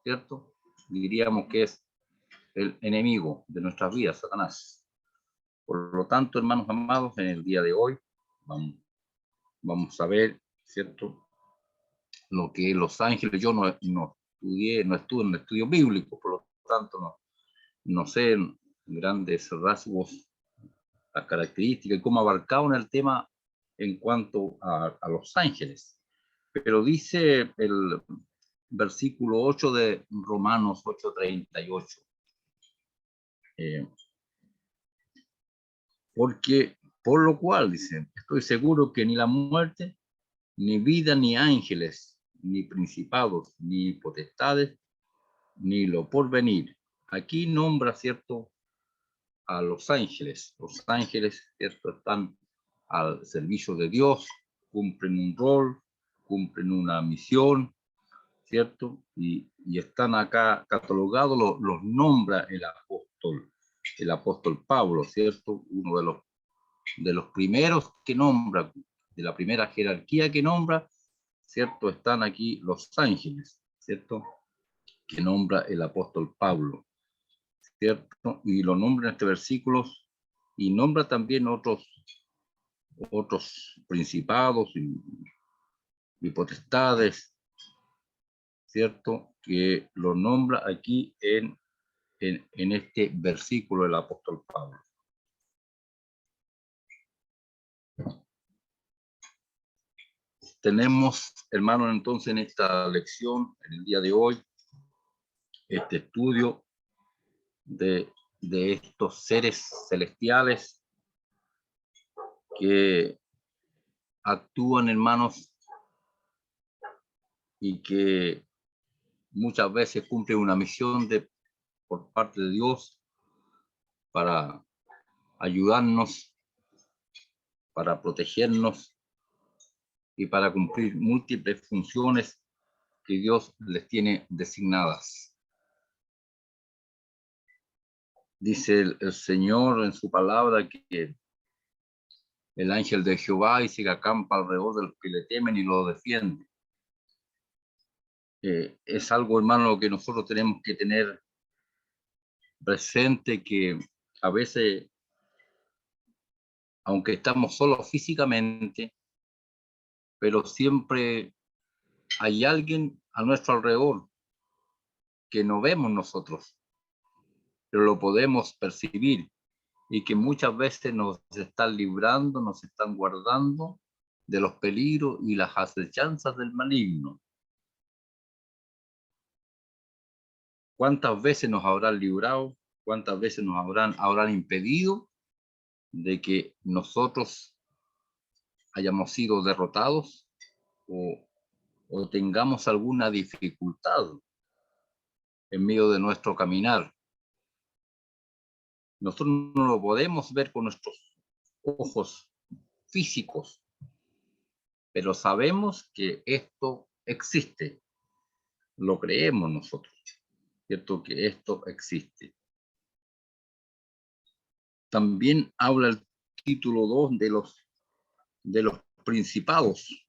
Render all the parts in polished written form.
¿cierto? Diríamos que es el enemigo de nuestras vidas, Satanás. Por lo tanto, hermanos amados, en el día de hoy vamos a ver, ¿cierto?, lo que los ángeles. Yo no estudié, no estuve en el estudio bíblico, por lo tanto no sé en grandes rasgos las características y cómo abarcaban el tema en cuanto a los ángeles. Pero dice el versículo 8 de Romanos 8:38. Porque, por lo cual, dice, estoy seguro que ni la muerte, ni vida, ni ángeles, ni principados, ni potestades, ni lo porvenir. Aquí nombra, ¿cierto?, a los ángeles. Los ángeles, ¿cierto?, están al servicio de Dios, cumplen un rol, cumplen una misión, ¿cierto? Y están acá catalogados, los nombra el apóstol Pablo, ¿cierto? Uno de los primeros que nombra, de la primera jerarquía que nombra, ¿cierto? Están aquí los ángeles, ¿cierto?, que nombra el apóstol Pablo, ¿cierto? Y lo nombra en este versículo y nombra también otros principados y potestades, ¿cierto?, que lo nombra aquí en este versículo del apóstol Pablo. Tenemos, hermanos, entonces en esta lección, en el día de hoy, este estudio de estos seres celestiales que actúan, hermanos, y que muchas veces cumplen una misión por parte de Dios para ayudarnos, para protegernos y para cumplir múltiples funciones que Dios les tiene designadas. Dice el Señor en su palabra que el ángel de Jehová dice que acampa alrededor de los que le temen y lo defiende. Es algo, hermano, que nosotros tenemos que tener presente, que a veces, aunque estamos solos físicamente, pero siempre hay alguien a nuestro alrededor que no vemos nosotros, pero lo podemos percibir y que muchas veces nos están librando, nos están guardando de los peligros y las acechanzas del maligno. ¿Cuántas veces nos habrán librado? ¿Cuántas veces nos habrán impedido de que nosotros hayamos sido derrotados o tengamos alguna dificultad en medio de nuestro caminar? Nosotros no lo podemos ver con nuestros ojos físicos, pero sabemos que esto existe, lo creemos nosotros, ¿cierto?, que esto existe. También habla el título 2 de los principados.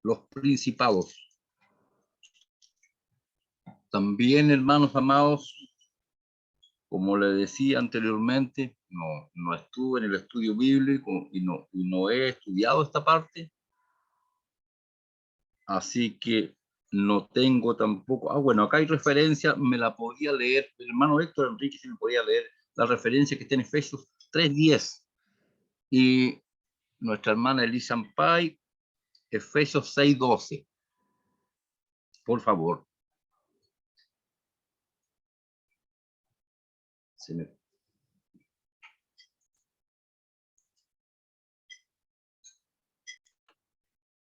Los principados. También, hermanos amados, como le decía anteriormente, no estuve en el estudio bíblico y no he estudiado esta parte, así que no tengo tampoco. Bueno, acá hay referencia, me la podía leer, el hermano Héctor Enrique, si me podía leer la referencia que está en Efesios 3:10, y nuestra hermana Elisa Ampay, Efesios 6:12. Por favor.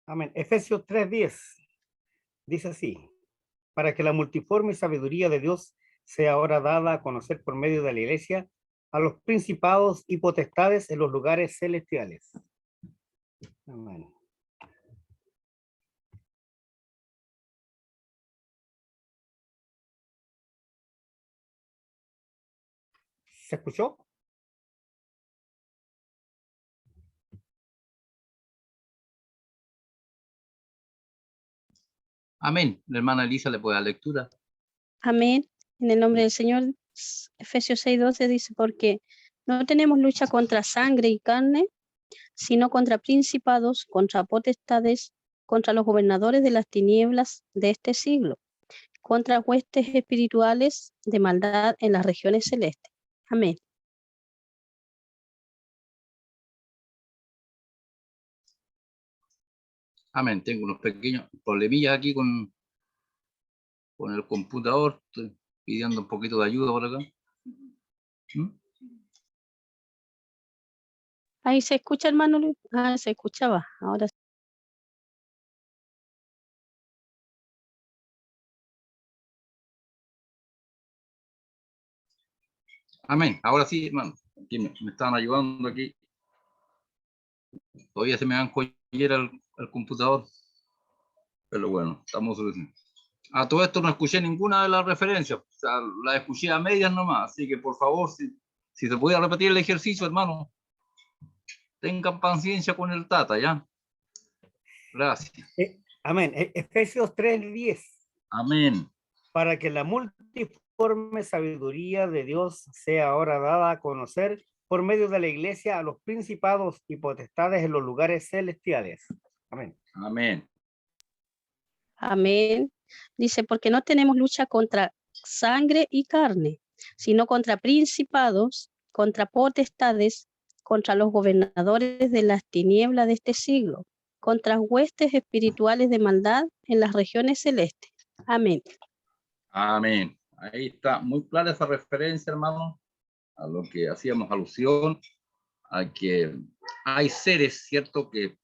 Amén. Efesios 3:10 dice así: para que la multiforme sabiduría de Dios sea ahora dada a conocer por medio de la iglesia a los principados y potestades en los lugares celestiales. Amén. ¿Se escuchó? Amén. La hermana Elisa le puede dar lectura. Amén. En el nombre del Señor, Efesios 6:12 dice, porque no tenemos lucha contra sangre y carne, sino contra principados, contra potestades, contra los gobernadores de las tinieblas de este siglo, contra huestes espirituales de maldad en las regiones celestes. Amén. Amén. Tengo unos pequeños problemillas aquí con el computador. Estoy pidiendo un poquito de ayuda por acá. Ahí se escucha, hermano Luis. Ah, se escuchaba. Ahora sí. Amén. Ahora sí, hermano. Aquí me estaban ayudando aquí. Todavía se me dan joyera al computador. Pero bueno, estamos solucionando. A todo esto no escuché ninguna de las referencias. O sea, las escuché a medias nomás. Así que por favor, si se puede repetir el ejercicio, hermano, tengan paciencia con el Tata, ¿ya? Gracias. Amén. Efesios 3:10. Amén. Para que la multiforme sabiduría de Dios sea ahora dada a conocer por medio de la iglesia a los principados y potestades en los lugares celestiales. Amén. Amén. Amén. Dice, porque no tenemos lucha contra sangre y carne, sino contra principados, contra potestades, contra los gobernadores de las tinieblas de este siglo, contra huestes espirituales de maldad en las regiones celestes. Amén. Amén. Ahí está muy clara esa referencia, hermano, a lo que hacíamos alusión, a que hay seres, ¿cierto?, que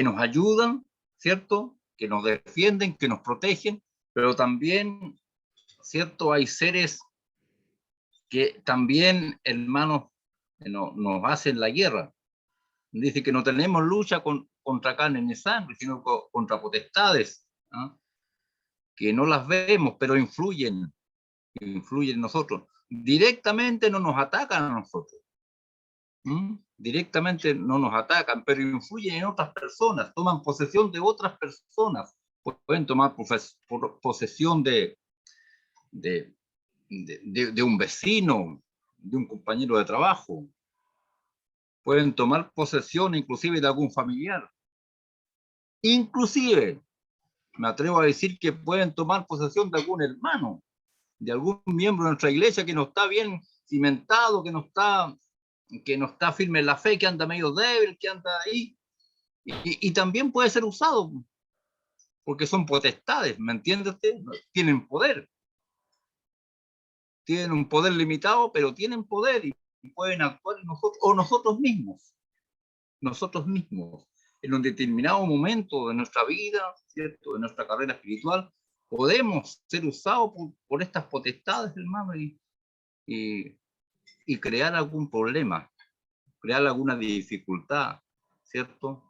nos ayudan, ¿cierto?, que nos defienden, que nos protegen, pero también, ¿cierto?, hay seres que también, hermanos, nos hacen la guerra. Dice que no tenemos lucha contra carne ni sangre, sino contra potestades, ¿no?, que no las vemos, pero influyen en nosotros. Directamente no nos atacan a nosotros. Directamente no nos atacan, pero influyen en otras personas, toman posesión de otras personas, pueden tomar posesión de un vecino, de un compañero de trabajo, pueden tomar posesión inclusive de algún familiar. Inclusive, me atrevo a decir que pueden tomar posesión de algún hermano, de algún miembro de nuestra iglesia que no está bien cimentado, que no está firme en la fe, que anda medio débil, que anda ahí. Y también puede ser usado, porque son potestades, ¿me entiendes? Tienen poder. Tienen un poder limitado, pero tienen poder y pueden actuar en nosotros, o nosotros mismos, en un determinado momento de nuestra vida, ¿cierto?, de nuestra carrera espiritual, podemos ser usados por estas potestades, hermano, y crear algún problema, crear alguna dificultad, ¿cierto?,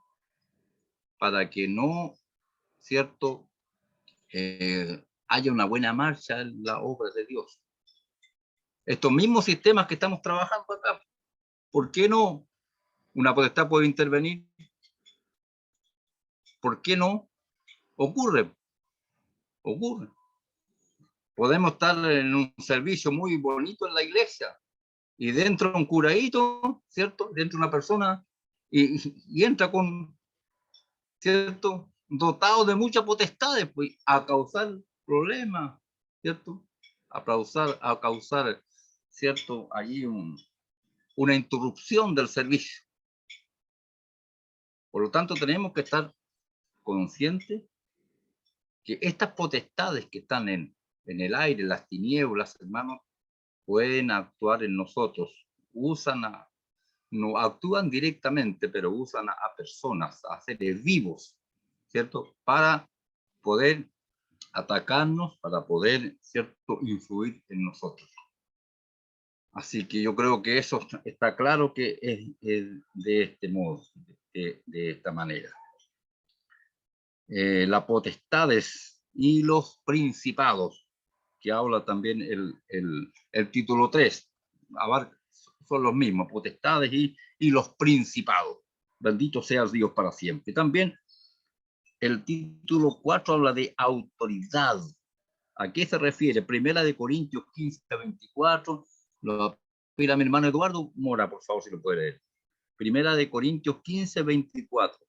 para que no, ¿cierto?, haya una buena marcha en la obra de Dios. Estos mismos sistemas que estamos trabajando acá, ¿por qué no una potestad puede intervenir? ¿Por qué no? Ocurre. Podemos estar en un servicio muy bonito en la iglesia y dentro un curadito, ¿cierto?, dentro una persona y entra con, ¿cierto?, dotado de muchas potestades, pues, a causar problemas, ¿cierto?, a causar, ¿cierto?, allí una interrupción del servicio. Por lo tanto, tenemos que estar conscientes que estas potestades que están en el aire, las tinieblas, hermanos, pueden actuar en nosotros, no actúan directamente, pero usan a personas, a seres vivos, ¿cierto?, para poder atacarnos, para poder, ¿cierto?, influir en nosotros. Así que yo creo que eso está claro que es de este modo, de esta manera. Las potestades y los principados, que habla también el título 3, son los mismos, potestades y los principados. Bendito sea Dios para siempre. También el título 4 habla de autoridad. ¿A qué se refiere? Primera de Corintios 15, 24. Lo pide a mi hermano Eduardo Mora, por favor, si lo puede leer. Primera de Corintios 15, 24.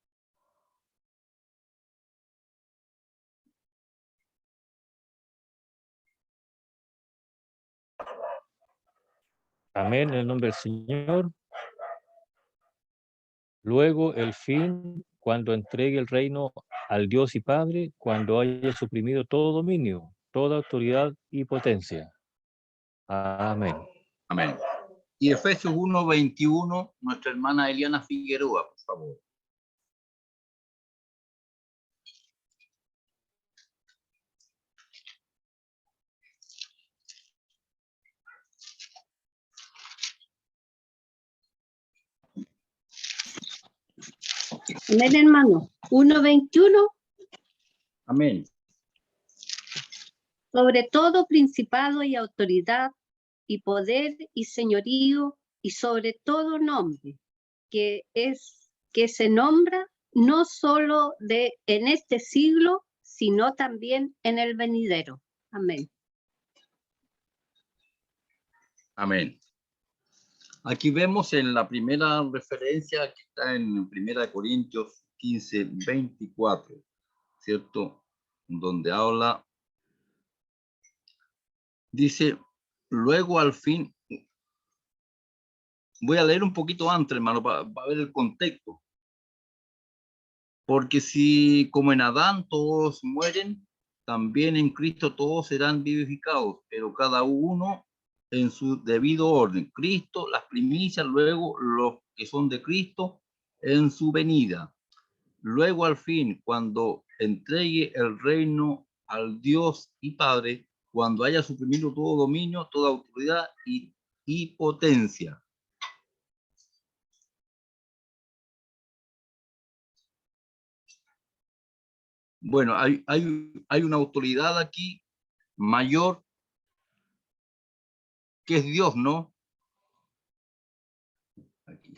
Amén, en el nombre del Señor. Luego el fin, cuando entregue el reino al Dios y Padre, cuando haya suprimido todo dominio, toda autoridad y potencia. Amén. Amén. Y Efesios 1, 21, nuestra hermana Eliana Figueroa, por favor. Amén, hermano. 1:21. Amén. Sobre todo principado y autoridad y poder y señorío y sobre todo nombre que se nombra no solo en este siglo, sino también en el venidero. Amén. Amén. Aquí vemos en la primera referencia que está en 1 Corintios 15, 24, ¿cierto? Donde habla, dice, luego al fin, voy a leer un poquito antes, hermano, para ver el contexto. Porque si como en Adán todos mueren, también en Cristo todos serán vivificados, pero cada uno en su debido orden. Cristo, las primicias, luego los que son de Cristo en su venida. Luego al fin, cuando entregue el reino al Dios y Padre, cuando haya suprimido todo dominio, toda autoridad y potencia. Bueno, hay una autoridad aquí mayor que es Dios, ¿no? Aquí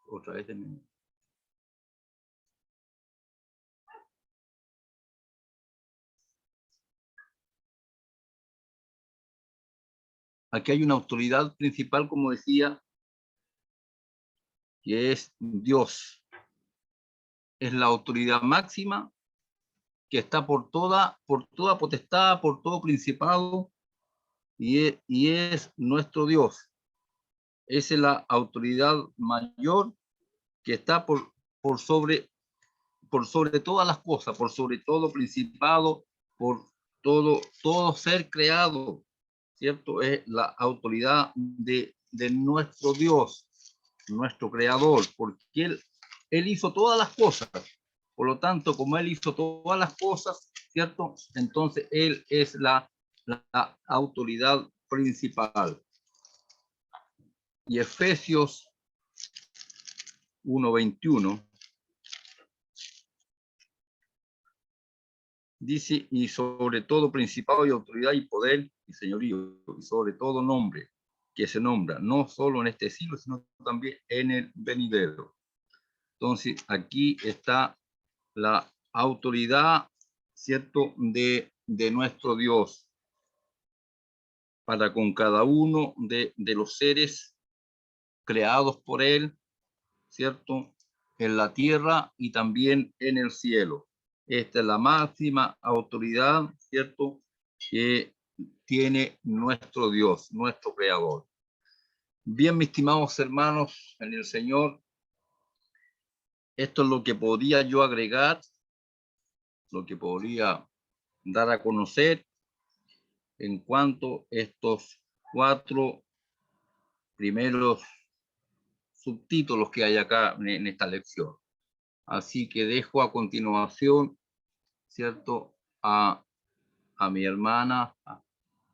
otra vez. Aquí hay una autoridad principal, como decía, que es Dios. Es la autoridad máxima que está por toda potestad, por todo principado, y es nuestro Dios. Esa es la autoridad mayor que está por sobre todas las cosas, por sobre todo principado, por todo ser creado, ¿cierto? Es la autoridad de nuestro Dios, nuestro creador, porque él hizo todas las cosas. Por lo tanto, como él hizo todas las cosas, ¿cierto? Entonces él es la autoridad principal. Y Efesios 1:21 dice, y sobre todo principado y autoridad y poder y señorío, y sobre todo nombre que se nombra, no solo en este siglo, sino también en el venidero. Entonces, aquí está la autoridad, ¿cierto?, de nuestro Dios para con cada uno de los seres creados por él, ¿cierto?, en la tierra y también en el cielo. Esta es la máxima autoridad, ¿cierto?, que tiene nuestro Dios, nuestro creador. Bien, mis estimados hermanos en el Señor, esto es lo que podría yo agregar, lo que podría dar a conocer en cuanto a estos 4 primeros subtítulos que hay acá en esta lección. Así que dejo a continuación, ¿cierto?, a mi hermana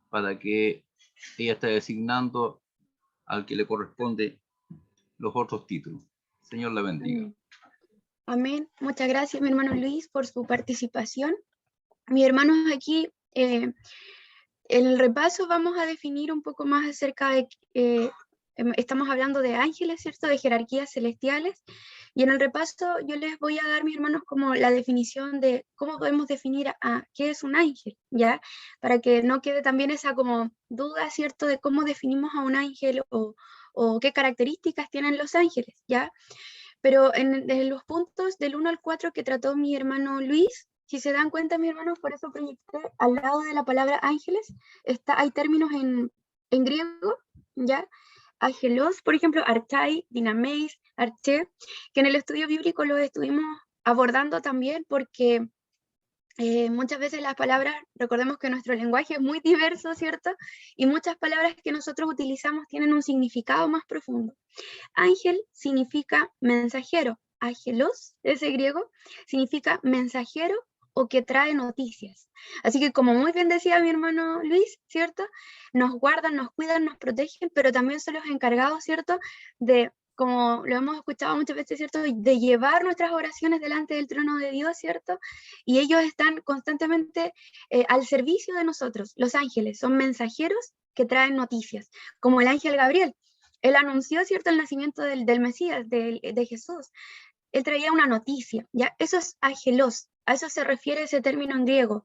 para que ella esté designando al que le corresponde los otros títulos. Señor le bendiga. Amén. Muchas gracias, mi hermano Luis, por su participación. Mis hermanos, aquí en el repaso vamos a definir un poco más acerca de estamos hablando de ángeles, ¿cierto? De jerarquías celestiales. Y en el repaso yo les voy a dar, mis hermanos, como la definición de cómo podemos definir a qué es un ángel, ¿ya? Para que no quede también esa como duda, ¿cierto? De cómo definimos a un ángel o qué características tienen los ángeles, ¿ya? Pero en los puntos del 1 al 4 que trató mi hermano Luis, si se dan cuenta, mis hermanos, por eso proyecté al lado de la palabra ángeles, hay términos en griego, ¿ya? Angelos, por ejemplo, archai, dinameis, arche, que en el estudio bíblico lo estuvimos abordando también porque muchas veces las palabras, recordemos que nuestro lenguaje es muy diverso, ¿cierto? Y muchas palabras que nosotros utilizamos tienen un significado más profundo. Ángel significa mensajero. Angelos, ese griego, significa mensajero o que trae noticias. Así que como muy bien decía mi hermano Luis, ¿cierto? Nos guardan, nos cuidan, nos protegen, pero también son los encargados, ¿cierto? De, como lo hemos escuchado muchas veces, ¿cierto? De llevar nuestras oraciones delante del trono de Dios, ¿cierto? Y ellos están constantemente al servicio de nosotros. Los ángeles son mensajeros que traen noticias, como el ángel Gabriel. Él anunció, ¿cierto?, el nacimiento del Mesías, de Jesús. Él traía una noticia, ¿ya? Eso es angelos, a eso se refiere ese término en griego.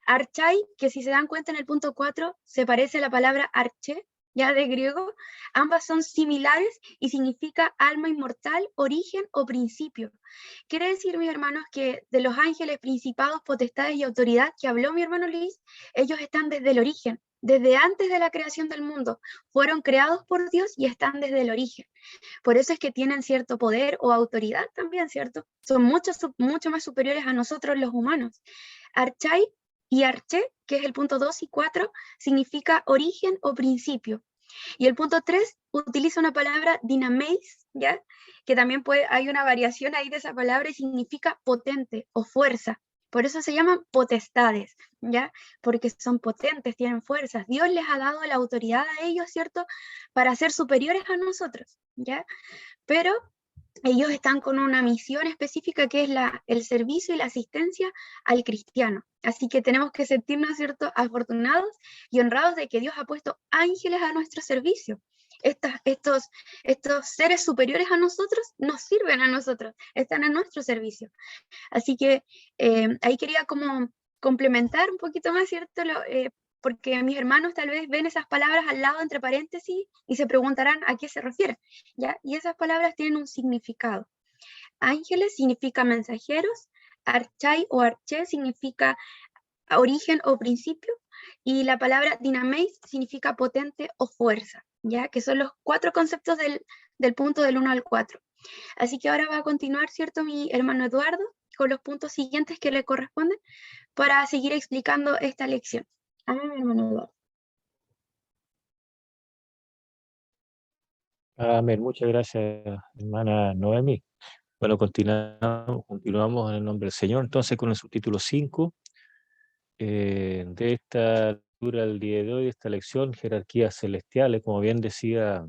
Archai, que si se dan cuenta en el punto 4, se parece a la palabra arche, ya de griego. Ambas son similares y significa alma inmortal, origen o principio. Quiere decir, mis hermanos, que de los ángeles, principados, potestades y autoridad que habló mi hermano Luis, ellos están desde el origen, desde antes de la creación del mundo. Fueron creados por Dios y están desde el origen. Por eso es que tienen cierto poder o autoridad también, ¿cierto? Son mucho más superiores a nosotros los humanos. Archai y arche, que es el punto 2 y 4, significa origen o principio. Y el punto 3 utiliza una palabra dinameis, ¿ya? Que también hay una variación ahí de esa palabra y significa potente o fuerza. Por eso se llaman potestades, ¿ya? Porque son potentes, tienen fuerzas. Dios les ha dado la autoridad a ellos, ¿cierto? Para ser superiores a nosotros, ¿ya? Pero ellos están con una misión específica que es el servicio y la asistencia al cristiano. Así que tenemos que sentirnos, ¿cierto?, afortunados y honrados de que Dios ha puesto ángeles a nuestro servicio. Estos seres superiores a nosotros nos sirven a nosotros, están a nuestro servicio. Así que ahí quería como complementar un poquito más, ¿cierto?, porque mis hermanos tal vez ven esas palabras al lado entre paréntesis y se preguntarán a qué se refiere, ¿ya? Y esas palabras tienen un significado. Ángeles significa mensajeros, archai o arché significa origen o principio, y la palabra dinameis significa potente o fuerza, ¿ya? Que son los 4 conceptos del punto del 1 al 4. Así que ahora va a continuar, ¿cierto?, mi hermano Eduardo, con los puntos siguientes que le corresponden para seguir explicando esta lección. Amén, mi hermano Eduardo. Amén. Muchas gracias, hermana Noemi. Bueno, continuamos en el nombre del Señor. Entonces, con el subtítulo 5 de esta lectura del día de hoy, esta lección, jerarquías celestiales, como bien decía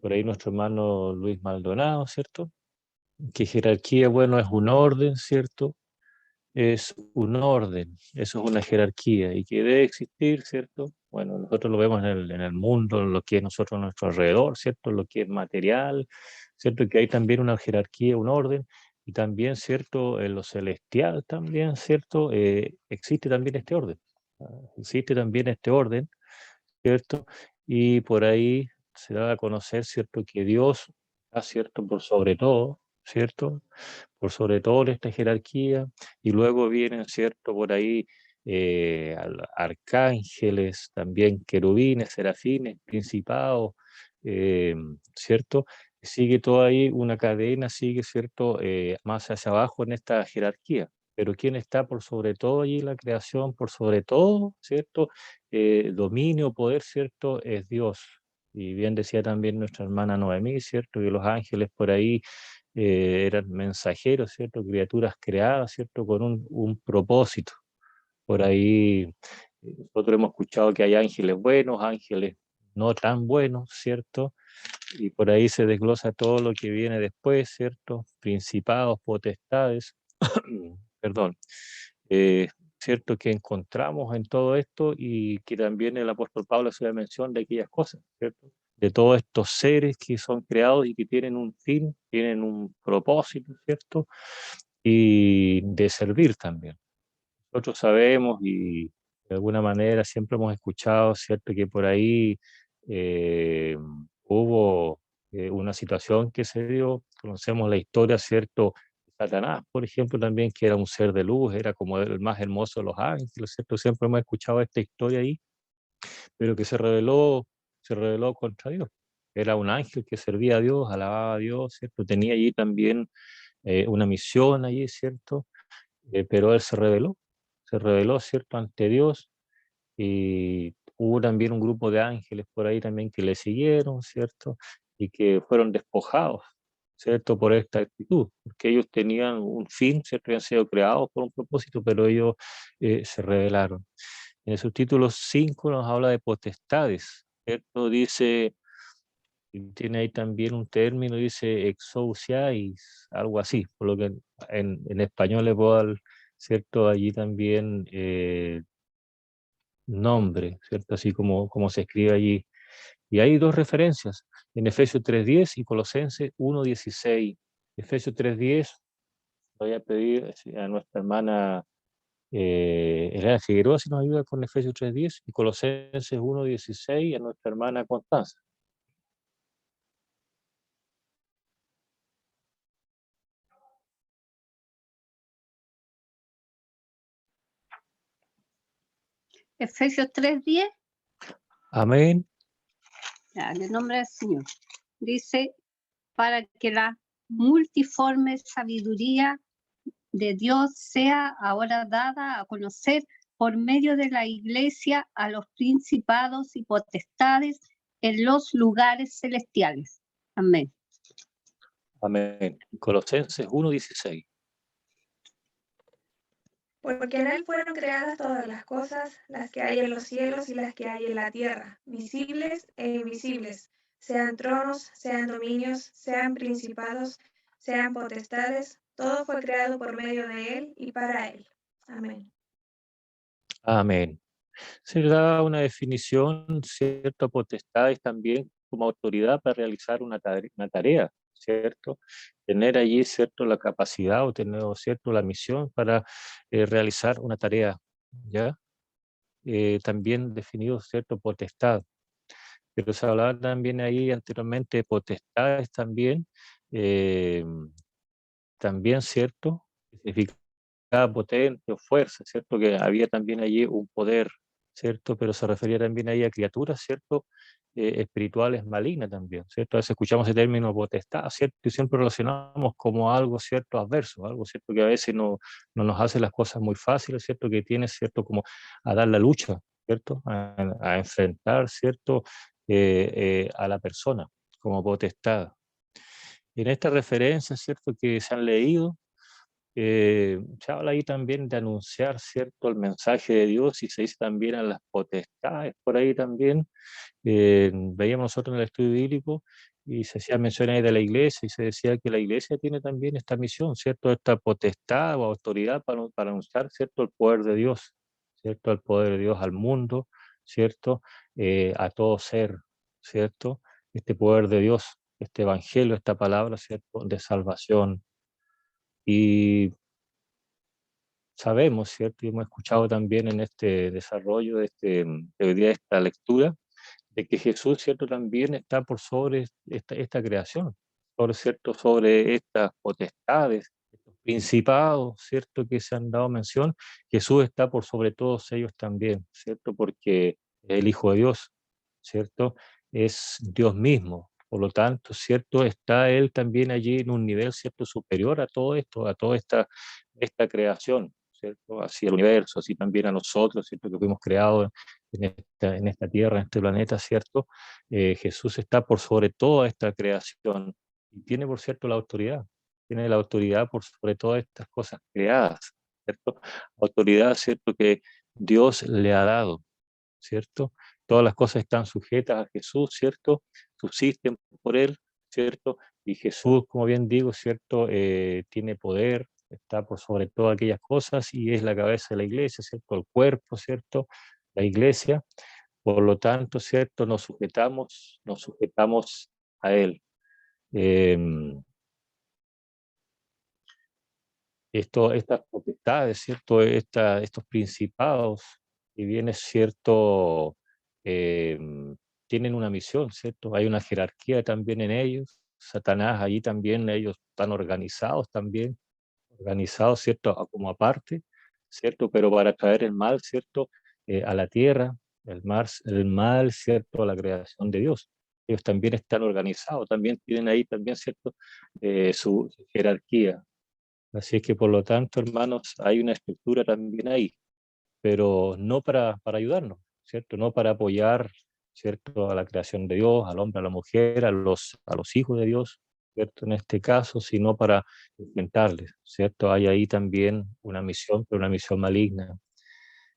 por ahí nuestro hermano Luis Maldonado, ¿cierto? Que jerarquía, bueno, es un orden, ¿cierto? Es un orden, eso es una jerarquía y que debe existir, ¿cierto? Bueno, nosotros lo vemos en el mundo, en lo que es nosotros a nuestro alrededor, ¿cierto? Lo que es material, ¿cierto? Que hay también una jerarquía, un orden, y también, ¿cierto? En lo celestial también, ¿cierto? Existe también este orden, existe también este orden, ¿cierto? Y por ahí se da a conocer, ¿cierto? Que Dios está, ¿cierto? Por sobre todo, ¿cierto? Por sobre todo esta jerarquía, y luego vienen, ¿cierto? Por ahí arcángeles, también querubines, serafines, principados, ¿cierto? Sigue todo ahí una cadena, sigue, ¿cierto? Más hacia abajo en esta jerarquía. Pero ¿quién está por sobre todo allí en la creación? Por sobre todo, ¿cierto? Dominio, poder, ¿cierto? Es Dios. Y bien decía también nuestra hermana Noemí, ¿cierto? Que los ángeles por ahí eran mensajeros, ¿cierto? Criaturas creadas, ¿cierto? Con un propósito. Por ahí nosotros hemos escuchado que hay ángeles buenos, ángeles no tan buenos, ¿cierto? Y por ahí se desglosa todo lo que viene después, ¿cierto? Principados, potestades, perdón, eh, ¿cierto? Que encontramos en todo esto y que también el apóstol Pablo hace la mención de aquellas cosas, ¿cierto? de todos estos seres que son creados y que tienen un fin, tienen un propósito, ¿cierto? Y de servir también. Nosotros sabemos y de alguna manera siempre hemos escuchado, ¿cierto? Que por ahí hubo una situación que se dio, conocemos la historia, ¿cierto? Satanás, por ejemplo, también, que era un ser de luz, era como el más hermoso de los ángeles, ¿cierto? Siempre hemos escuchado esta historia ahí, pero que se rebeló contra Dios. Era un ángel que servía a Dios, alababa a Dios, ¿cierto? Tenía allí también una misión allí, ¿cierto? Pero él se rebeló, ¿cierto? Ante Dios, y hubo también un grupo de ángeles por ahí también que le siguieron, ¿cierto? Y que fueron despojados, ¿cierto? Por esta actitud, porque ellos tenían un fin, ¿cierto? Habían sido creados por un propósito, pero ellos se rebelaron. En el subtítulo 5 nos habla de potestades, ¿cierto? Dice, y tiene ahí también un término, dice exousiais, algo así, por lo que en español le puedo dar, ¿cierto? Allí también nombre, ¿cierto? Así como se escribe allí. Y hay dos referencias, en Efesios 3:10 y Colosenses 1:16. Efesios 3:10, voy a pedir a nuestra hermana Elena Figueroa si nos ayuda con Efesios 3:10 y Colosenses 1:16 a nuestra hermana Constanza. Efesios 3:10, Amén. en el nombre del Señor. Dice, para que la multiforme sabiduría de Dios sea ahora dada a conocer por medio de la Iglesia a los principados y potestades en los lugares celestiales. Amén. Amén. Colosenses 1:16. Porque en él fueron creadas todas las cosas, las que hay en los cielos y las que hay en la tierra, visibles e invisibles, sean tronos, sean dominios, sean principados, sean potestades, todo fue creado por medio de él y para él. Amén. Amén. Se le da una definición, cierto, potestades también como autoridad para realizar una tarea, ¿cierto? Tener allí, ¿cierto?, la capacidad o tener, ¿cierto?, la misión para realizar una tarea, ¿ya? También definido, ¿cierto?, potestad. Pero se hablaba también ahí anteriormente de potestades también, eh, también, ¿cierto?, significa potente o fuerza, ¿cierto? Que había también allí un poder, ¿cierto? Pero se refería también ahí a criaturas, ¿cierto? Espirituales malignas también, ¿cierto? A veces escuchamos el término potestad, ¿cierto? Y siempre relacionamos como algo, ¿cierto? Adverso, algo, ¿cierto? Que a veces no nos hace las cosas muy fáciles, ¿cierto? Que tiene, ¿cierto? Como a dar la lucha, ¿cierto? A enfrentar, ¿cierto? A la persona como potestad. En esta referencia, ¿cierto? Que se han leído, se habla ahí también de anunciar, ¿cierto?, el mensaje de Dios y se dice también a las potestades por ahí también. Veíamos nosotros en el estudio bíblico y se hacía mención ahí de la iglesia y se decía que la iglesia tiene también esta misión, ¿cierto?, esta potestad o autoridad para anunciar, ¿cierto?, el poder de Dios, ¿cierto?, el poder de Dios al mundo, ¿cierto?, a todo ser, ¿cierto?, este poder de Dios, este evangelio, esta palabra, ¿cierto?, de salvación. Y sabemos, ¿cierto? Y hemos escuchado también en este desarrollo de hoy día, esta lectura, de que Jesús, ¿cierto? También está por sobre esta creación, ¿cierto? Sobre estas potestades, estos principados, ¿cierto? Que se han dado mención. Jesús está por sobre todos ellos también, ¿cierto? Porque es el Hijo de Dios, ¿cierto? Es Dios mismo. Por lo tanto, ¿cierto? Está Él también allí en un nivel, ¿cierto? Superior a todo esto, a toda esta creación, ¿cierto? Así el universo, así también a nosotros, ¿cierto? Que fuimos creados en esta tierra, en este planeta, ¿cierto? Jesús está por sobre toda esta creación y tiene, por cierto, la autoridad. Tiene la autoridad por sobre todas estas cosas creadas, ¿cierto? Autoridad, ¿cierto? Que Dios le ha dado, ¿cierto? Todas las cosas están sujetas a Jesús, ¿cierto? Subsisten por Él, ¿cierto? Y Jesús, como bien digo, ¿cierto? Tiene poder, está por sobre todas aquellas cosas y es la cabeza de la iglesia, ¿cierto? El cuerpo, ¿cierto? La iglesia. Por lo tanto, ¿cierto? Nos sujetamos a Él. Estas potestades, ¿cierto? Estos principados, si bien es cierto, tienen una misión, ¿cierto? Hay una jerarquía también en ellos. Satanás, allí también ellos están organizados, ¿cierto? Como aparte, ¿cierto? Pero para traer el mal, ¿cierto? A la tierra, el mal, ¿cierto? A la creación de Dios. Ellos también están organizados, también tienen ahí también, ¿cierto? Su jerarquía. Así es que, por lo tanto, hermanos, hay una estructura también ahí, pero no para ayudarnos, ¿cierto? No para apoyar, ¿cierto? A la creación de Dios, al hombre, a la mujer, a los hijos de Dios, ¿cierto? En este caso, sino para enfrentarles, ¿cierto? Hay ahí también una misión, pero una misión maligna.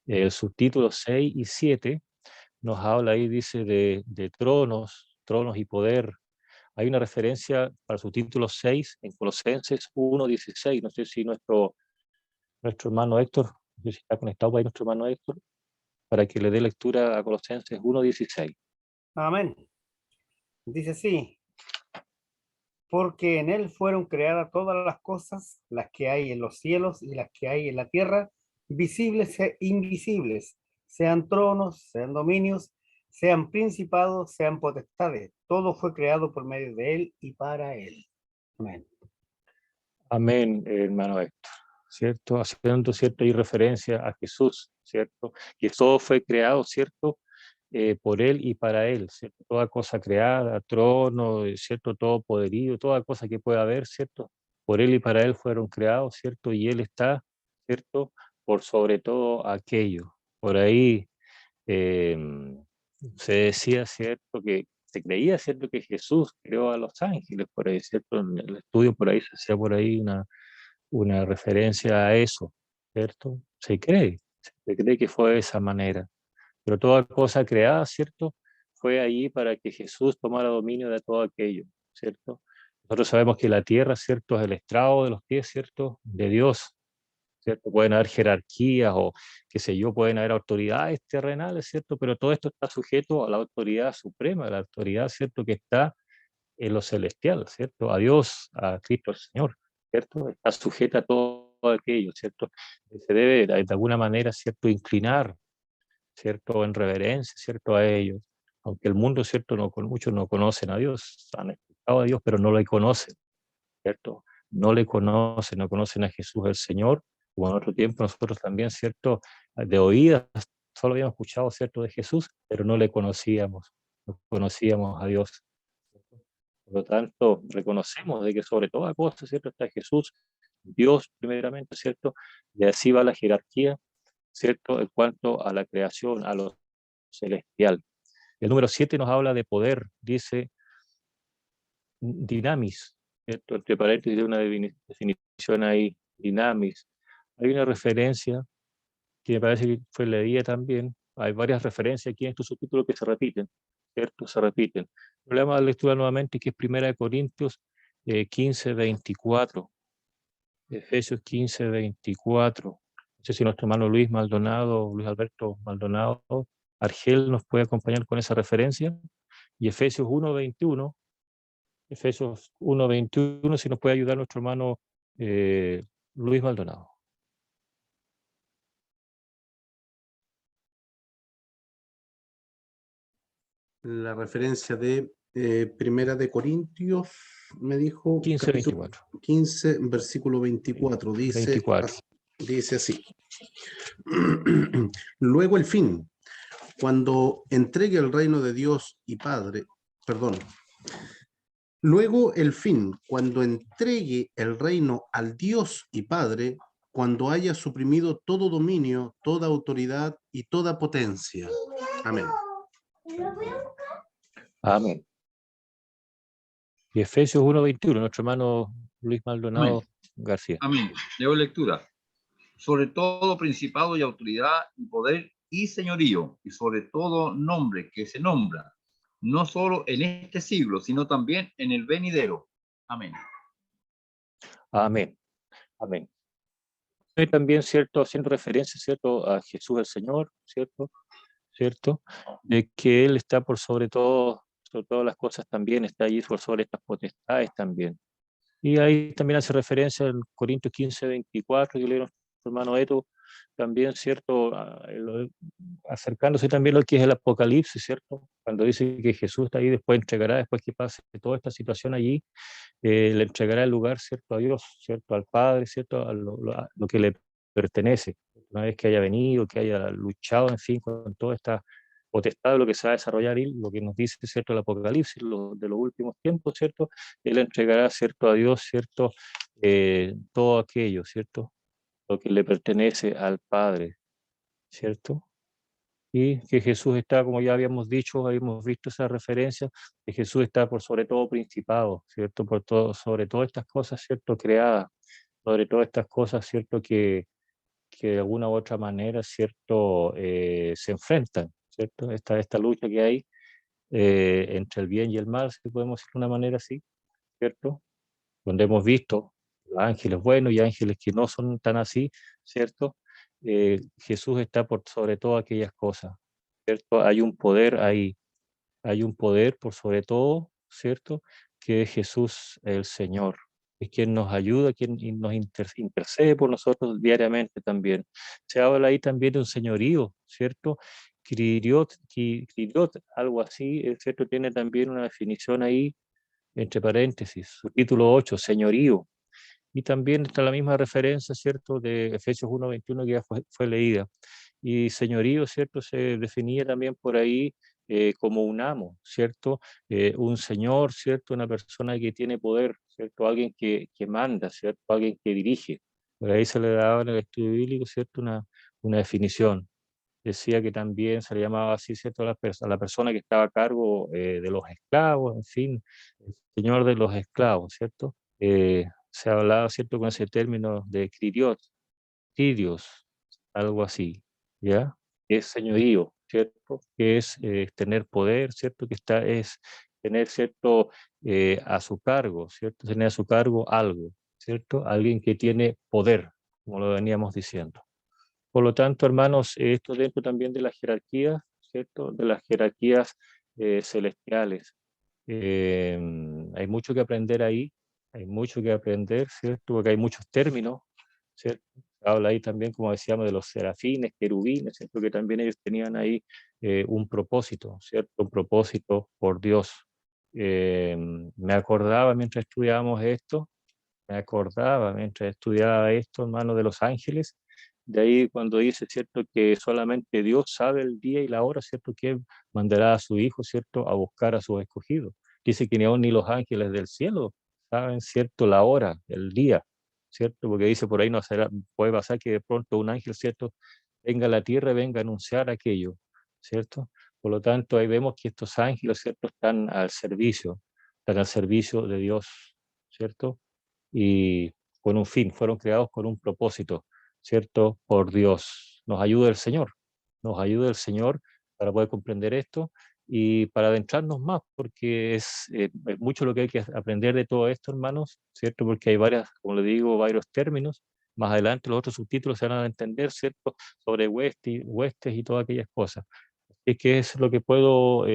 El subtítulo 6 y 7 nos habla ahí, dice, de tronos y poder. Hay una referencia para su título 6 en Colosenses 1:16. No sé si nuestro hermano Héctor, no sé si está conectado ahí nuestro hermano Héctor, para que le dé lectura a Colosenses 1:16. Amén. Dice así, porque en él fueron creadas todas las cosas, las que hay en los cielos y las que hay en la tierra, visibles e invisibles, sean tronos, sean dominios, sean principados, sean potestades. Todo fue creado por medio de él y para él. Amén. Amén, hermano Héctor, ¿cierto? Haciendo, ¿cierto? Hay referencia a Jesús, ¿cierto? Que todo fue creado, ¿cierto? Por Él y para Él, ¿cierto? Toda cosa creada, trono, ¿cierto? Todo poderío, toda cosa que pueda haber, ¿cierto? Por Él y para Él fueron creados, ¿cierto? Y Él está, ¿cierto? Por sobre todo aquello. Por ahí se decía, ¿cierto? Que se creía, ¿cierto? Que Jesús creó a los ángeles, por ahí, ¿cierto? En el estudio por ahí se hacía por ahí una referencia a eso, ¿cierto? Se cree que fue de esa manera. Pero toda cosa creada, ¿cierto? Fue allí para que Jesús tomara dominio de todo aquello, ¿cierto? Nosotros sabemos que la tierra, ¿cierto? Es el estrado de los pies, ¿cierto? De Dios, ¿cierto? Pueden haber jerarquías o, qué sé yo, pueden haber autoridades terrenales, ¿cierto? Pero todo esto está sujeto a la autoridad suprema, a la autoridad, ¿cierto? Que está en lo celestial, ¿cierto? A Dios, a Cristo el Señor, ¿cierto? Está sujeta a todo aquello, ¿cierto? Se debe de alguna manera, ¿cierto? Inclinar, ¿cierto? En reverencia, ¿cierto? A ellos. Aunque el mundo, ¿cierto? Muchos no conocen a Dios, han escuchado a Dios, pero no le conocen, ¿cierto? No conocen a Jesús el Señor, como en otro tiempo nosotros también, ¿cierto? De oídas, solo habíamos escuchado, ¿cierto? De Jesús, pero no conocíamos a Dios. Por lo tanto, reconocemos de que sobre toda cosa, ¿cierto? Está Jesús, Dios primeramente, ¿cierto? Y así va la jerarquía, ¿cierto? En cuanto a la creación, a lo celestial. El número 7 nos habla de poder, dice dinamis, ¿cierto? Entre paréntesis de una definición ahí, dinamis. Hay una referencia que me parece que fue leída también. Hay varias referencias aquí en estos subtítulos que se repiten, ¿cierto? Se repiten. El problema de la lectura nuevamente que es 1 Corintios 15:24. Efesios 15:24. No sé si nuestro hermano Luis Alberto Maldonado Argel nos puede acompañar con esa referencia. Y Efesios 1:21, si nos puede ayudar nuestro hermano Luis Maldonado. La referencia de Primera de Corintios, me dijo, 15:24. 15, versículo 24, dice, 24. Dice así. Luego el fin, cuando entregue el reino de Dios y Padre, perdón. Luego el fin, cuando entregue el reino al Dios y Padre, cuando haya suprimido todo dominio, toda autoridad y toda potencia. Amén. Amén. Y Efesios 1:21, nuestro hermano Luis Maldonado García. Amén. Leo lectura. Sobre todo principado y autoridad y poder y señorío, y sobre todo nombre que se nombra, no solo en este siglo, sino también en el venidero. Amén. Amén. Amén. Y también, ¿cierto? Haciendo referencia, ¿cierto? A Jesús el Señor, ¿cierto? ¿cierto? De que Él está por sobre todo, sobre todas las cosas también, está allí por sobre estas potestades también. Y ahí también hace referencia en Corintios 15:24, que leyeron nuestro hermano Eto, también, ¿cierto? Acercándose también a lo que es el Apocalipsis, ¿cierto? Cuando dice que Jesús está ahí, después entregará, después que pase toda esta situación allí, le entregará el lugar, ¿cierto? A Dios, ¿cierto? Al Padre, ¿cierto? A lo que le pertenece. Una vez que haya venido, que haya luchado, en fin, con toda esta potestad de lo que se va a desarrollar y lo que nos dice, ¿cierto? El Apocalipsis, de los últimos tiempos, ¿cierto? Él entregará, ¿cierto? A Dios, ¿cierto? Todo aquello, ¿cierto? Lo que le pertenece al Padre, ¿cierto? Y que Jesús está, como ya habíamos dicho, habíamos visto esa referencia, que Jesús está por sobre todo principado, ¿cierto? Por todo, sobre todas estas cosas, ¿cierto? Creadas, sobre todas estas cosas, ¿cierto? Que de alguna u otra manera, ¿cierto? Se enfrentan, ¿cierto? Esta lucha que hay entre el bien y el mal, si podemos decir de una manera así, ¿cierto? Donde hemos visto ángeles buenos y ángeles que no son tan así, ¿cierto? Jesús está por sobre todas aquellas cosas, ¿cierto? Hay un poder por sobre todo, ¿cierto? Que es Jesús el Señor, es quien nos ayuda, quien nos intercede por nosotros diariamente también. Se habla ahí también de un señorío, ¿cierto? Kyriot, algo así, ¿cierto? Tiene también una definición ahí, entre paréntesis, su título 8, señorío. Y también está la misma referencia, ¿cierto?, de Efesios 1:21 que ya fue leída. Y señorío, ¿cierto?, se definía también por ahí como un amo, ¿cierto? Un señor, ¿cierto? Una persona que tiene poder, ¿cierto? Alguien que manda, ¿cierto? Alguien que dirige. Por ahí se le daba en el estudio bíblico, ¿cierto?, una definición. Decía que también se le llamaba así, ¿cierto?, a la persona que estaba a cargo de los esclavos, en fin, el señor de los esclavos, ¿cierto? Se hablaba, ¿cierto?, con ese término de Kyrios, algo así, ¿ya? Que es señorío, ¿cierto? Que es tener poder, ¿cierto? Es tener, ¿cierto?, a su cargo, ¿cierto? Tener a su cargo algo, ¿cierto? Alguien que tiene poder, como lo veníamos diciendo. Por lo tanto, hermanos, esto dentro también de las jerarquías, ¿cierto? De las jerarquías celestiales. Hay mucho que aprender ahí, hay mucho que aprender, ¿cierto? Porque hay muchos términos, ¿cierto? Habla ahí también, como decíamos, de los serafines, querubines, ¿cierto? Que también ellos tenían ahí un propósito, ¿cierto? Un propósito por Dios. Me acordaba mientras estudiábamos esto, hermano, de los ángeles, de ahí cuando dice, ¿cierto?, que solamente Dios sabe el día y la hora, ¿cierto?, que mandará a su Hijo, ¿cierto?, a buscar a sus escogidos. Dice que ni aun ni los ángeles del cielo saben, ¿cierto?, la hora, el día, ¿cierto? Porque dice por ahí no será, puede pasar que de pronto un ángel, ¿cierto?, venga a la tierra y venga a anunciar aquello, ¿cierto? Por lo tanto, ahí vemos que estos ángeles, ¿cierto?, están al servicio de Dios, ¿cierto? Y con un fin, fueron creados con un propósito, ¿cierto? Por Dios. Nos ayuda el Señor para poder comprender esto y para adentrarnos más, porque es mucho lo que hay que aprender de todo esto, hermanos, ¿cierto? Porque hay varias, como le digo, varios términos. Más adelante los otros subtítulos se van a entender, ¿cierto? Sobre huestes y todas aquellas cosas. Es que es lo que puedo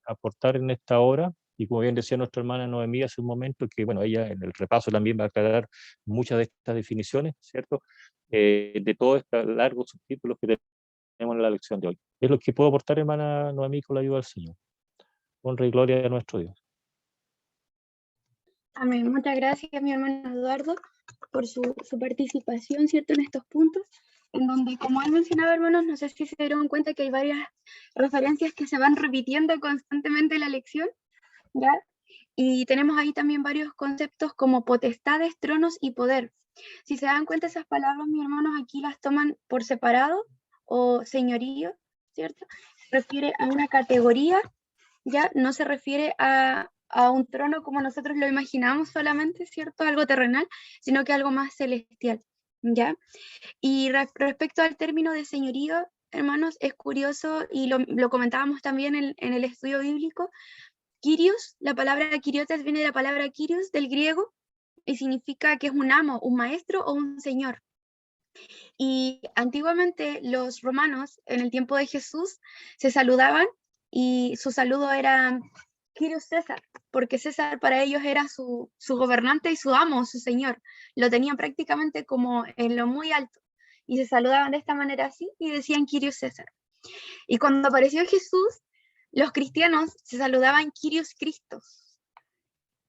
aportar en esta hora. Y como bien decía nuestra hermana Noemí hace un momento, que bueno, ella en el repaso también va a aclarar muchas de estas definiciones, ¿cierto? De todos estos largos subtítulos que tenemos en la lección de hoy. Es lo que puedo aportar, hermana Noemí, con la ayuda del Señor. Honra y gloria a nuestro Dios. Amén. Muchas gracias, mi hermano Eduardo, por su participación, ¿cierto?, en estos puntos, en donde, como él mencionaba, hermanos, no sé si se dieron cuenta que hay varias referencias que se van repitiendo constantemente en la lección, ¿ya? Y tenemos ahí también varios conceptos como potestades, tronos y poder. Si se dan cuenta, esas palabras, mis hermanos, aquí las toman por separado, o señorío, ¿cierto? Se refiere a una categoría, ¿ya? No se refiere a un trono como nosotros lo imaginamos solamente, ¿cierto? Algo terrenal, sino que algo más celestial, ¿ya? Y respecto al término de señorío, hermanos, es curioso, y lo comentábamos también en el estudio bíblico. Kyrios, la palabra Kiriotes viene de la palabra Kyrios del griego y significa que es un amo, un maestro o un señor. Y antiguamente los romanos, en el tiempo de Jesús, se saludaban y su saludo era Quirios César, porque César para ellos era su gobernante y su amo, su señor. Lo tenían prácticamente como en lo muy alto. Y se saludaban de esta manera así y decían Quirios César. Y cuando apareció Jesús, los cristianos se saludaban Quirios Christos.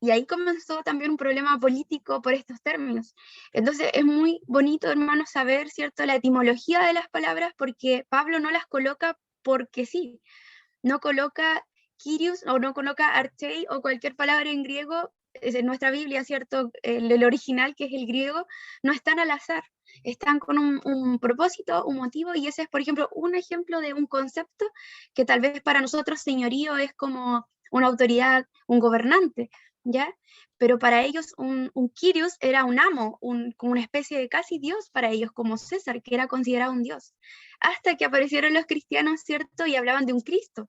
Y ahí comenzó también un problema político por estos términos. Entonces es muy bonito, hermanos, saber, ¿cierto?, la etimología de las palabras, porque Pablo no las coloca porque sí. No coloca Kyrios o no coloca archei o cualquier palabra en griego. En nuestra Biblia, ¿cierto?, el original, que es el griego, no están al azar. Están con un propósito, un motivo, y ese es, por ejemplo, un ejemplo de un concepto que tal vez para nosotros señorío es como una autoridad, un gobernante, ¿ya? Pero para ellos un Kyrios era un amo, como una especie de casi dios para ellos, como César, que era considerado un dios. Hasta que aparecieron los cristianos, ¿cierto? Y hablaban de un Cristo.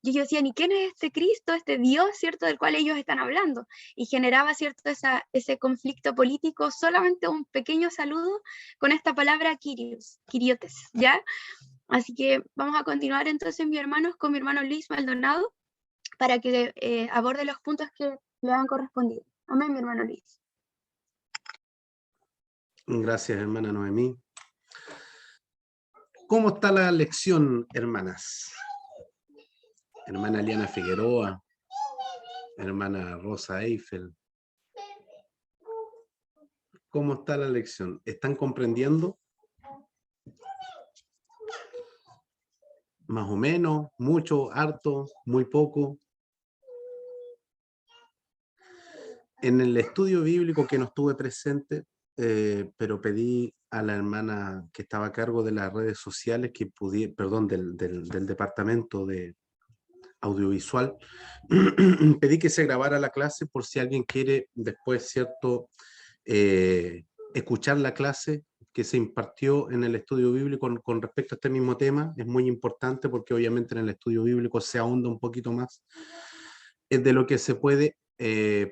Y ellos decían, ¿y quién es este Cristo, este Dios, ¿cierto?, del cual ellos están hablando? Y generaba, ¿cierto?, ese conflicto político, solamente un pequeño saludo con esta palabra Kyrios, Kiriotes, ¿ya? Así que vamos a continuar entonces, mis hermanos, con mi hermano Luis Maldonado, para que aborde los puntos que le han correspondido. Amén, mi hermano Luis. Gracias, hermana Noemí. ¿Cómo está la lección, hermanas? Hermana Liana Figueroa, hermana Rosa Eiffel. ¿Cómo está la lección? ¿Están comprendiendo? Más o menos, mucho, harto, muy poco. En el estudio bíblico que no estuve presente, pero pedí a la hermana que estaba a cargo de las redes sociales, que pudiera, perdón, del departamento de audiovisual, pedí que se grabara la clase por si alguien quiere después, ¿cierto?, escuchar la clase que se impartió en el estudio bíblico con respecto a este mismo tema. Es muy importante porque obviamente en el estudio bíblico se ahonda un poquito más de lo que se puede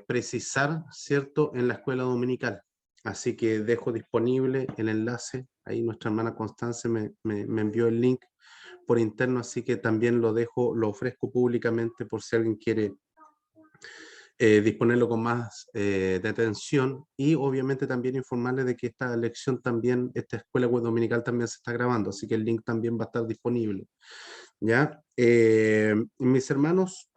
precisar, ¿cierto?, en la escuela dominical. Así que dejo disponible el enlace. Ahí nuestra hermana Constance me envió el link por interno, así que también lo ofrezco públicamente por si alguien quiere disponerlo con más de atención, y obviamente también informarles de que esta lección también, esta escuela web dominical también se está grabando, así que el link también va a estar disponible. ¿Ya? Mis hermanos,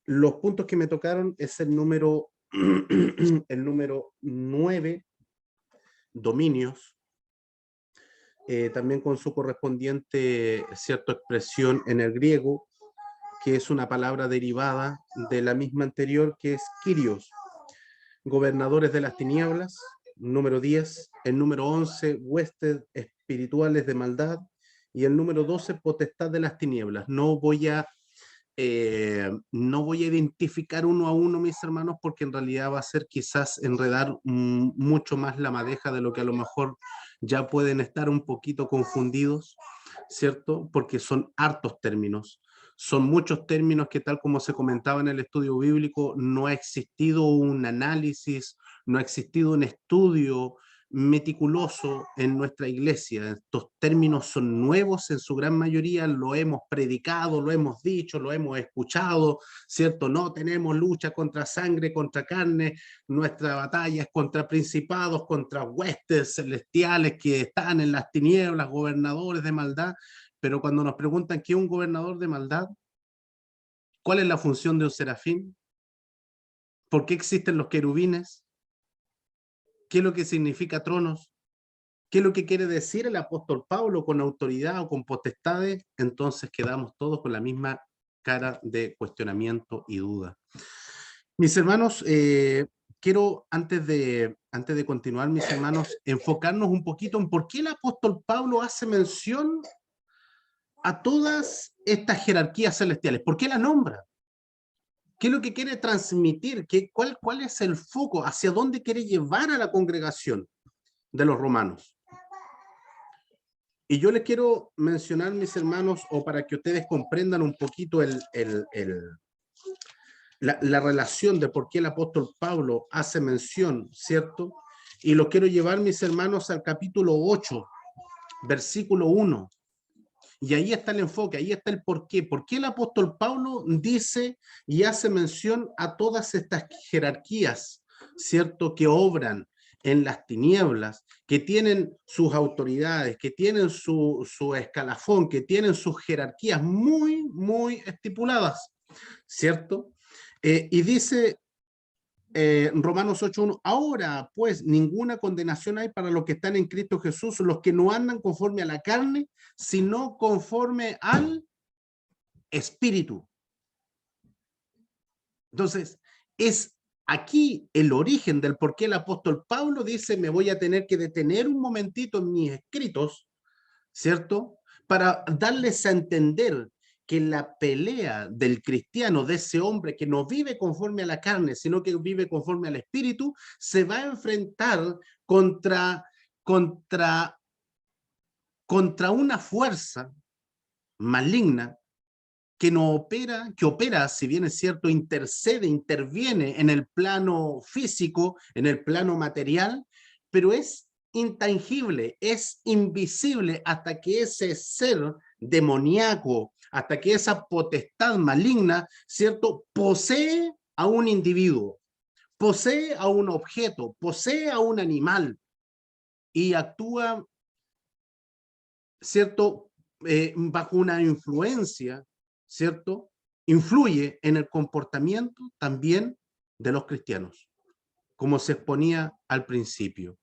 los puntos que me tocaron es el número, el número 9, dominios, también con su correspondiente cierta expresión en el griego, que es una palabra derivada de la misma anterior, que es Kyrios. Gobernadores de las tinieblas, número 10, el número 11, huestes espirituales de maldad, y el número 12, potestad de las tinieblas. No voy a identificar uno a uno, mis hermanos, porque en realidad va a ser quizás enredar mucho más la madeja de lo que a lo mejor ya pueden estar un poquito confundidos, ¿cierto? Porque son hartos términos. Son muchos términos que, tal como se comentaba en el estudio bíblico, no ha existido un análisis, no ha existido un estudio meticuloso en nuestra iglesia. Estos términos son nuevos en su gran mayoría, lo hemos predicado, lo hemos dicho, lo hemos escuchado, ¿cierto? No tenemos lucha contra sangre, contra carne, nuestra batalla es contra principados, contra huestes celestiales que están en las tinieblas, gobernadores de maldad. Pero cuando nos preguntan qué es un gobernador de maldad, ¿cuál es la función de un serafín? ¿Por qué existen los querubines? ¿Qué es lo que significa tronos? ¿Qué es lo que quiere decir el apóstol Pablo con autoridad o con potestades? Entonces quedamos todos con la misma cara de cuestionamiento y duda. Mis hermanos, quiero, antes de continuar, mis hermanos, enfocarnos un poquito en por qué el apóstol Pablo hace mención a todas estas jerarquías celestiales. ¿Por qué la nombra? ¿Qué es lo que quiere transmitir? ¿Cuál es el foco? ¿Hacia dónde quiere llevar a la congregación de los romanos? Y yo les quiero mencionar, mis hermanos, o para que ustedes comprendan un poquito la relación de por qué el apóstol Pablo hace mención, ¿cierto? y los quiero llevar, mis hermanos, al capítulo 8, versículo 1. Y ahí está el enfoque, ahí está el porqué. ¿Por qué el apóstol Pablo dice y hace mención a todas estas jerarquías, ¿cierto?, que obran en las tinieblas, que tienen sus autoridades, que tienen su escalafón, que tienen sus jerarquías muy, muy estipuladas, ¿cierto? Y dice Romanos 8:1, ahora pues ninguna condenación hay para los que están en Cristo Jesús, los que no andan conforme a la carne, sino conforme al Espíritu. Entonces, es aquí el origen del por qué el apóstol Pablo dice, me voy a tener que detener un momentito en mis escritos, ¿cierto? Para darles a entender que la pelea del cristiano, de ese hombre que no vive conforme a la carne, sino que vive conforme al Espíritu, se va a enfrentar contra una fuerza maligna que opera, si bien es cierto, intercede, interviene en el plano físico, en el plano material, pero es intangible, es invisible hasta que ese ser demoníaco, hasta que esa potestad maligna, ¿cierto?, posee a un individuo, posee a un objeto, posee a un animal y actúa, ¿cierto?, bajo una influencia, ¿cierto?, influye en el comportamiento también de los cristianos, como se exponía al principio,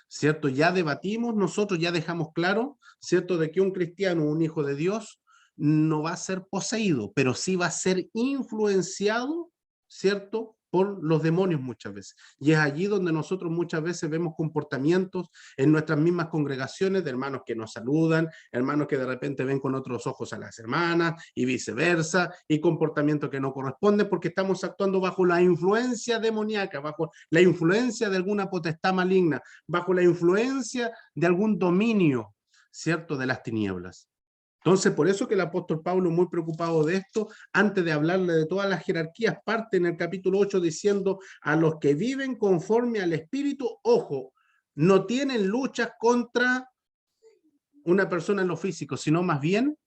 ¿cierto? Ya debatimos, nosotros ya dejamos claro, ¿cierto?, de que un cristiano, un hijo de Dios, no va a ser poseído, pero sí va a ser influenciado, ¿cierto?, por los demonios muchas veces. Y es allí donde nosotros muchas veces vemos comportamientos en nuestras mismas congregaciones de hermanos que nos saludan, hermanos que de repente ven con otros ojos a las hermanas y viceversa, y comportamientos que no corresponden porque estamos actuando bajo la influencia demoníaca, bajo la influencia de alguna potestad maligna, bajo la influencia de algún dominio, ¿cierto?, de las tinieblas. Entonces, por eso que el apóstol Pablo, muy preocupado de esto, antes de hablarle de todas las jerarquías, parte en el capítulo 8 diciendo, a los que viven conforme al Espíritu, ojo, no tienen luchas contra una persona en lo físico, sino más bien,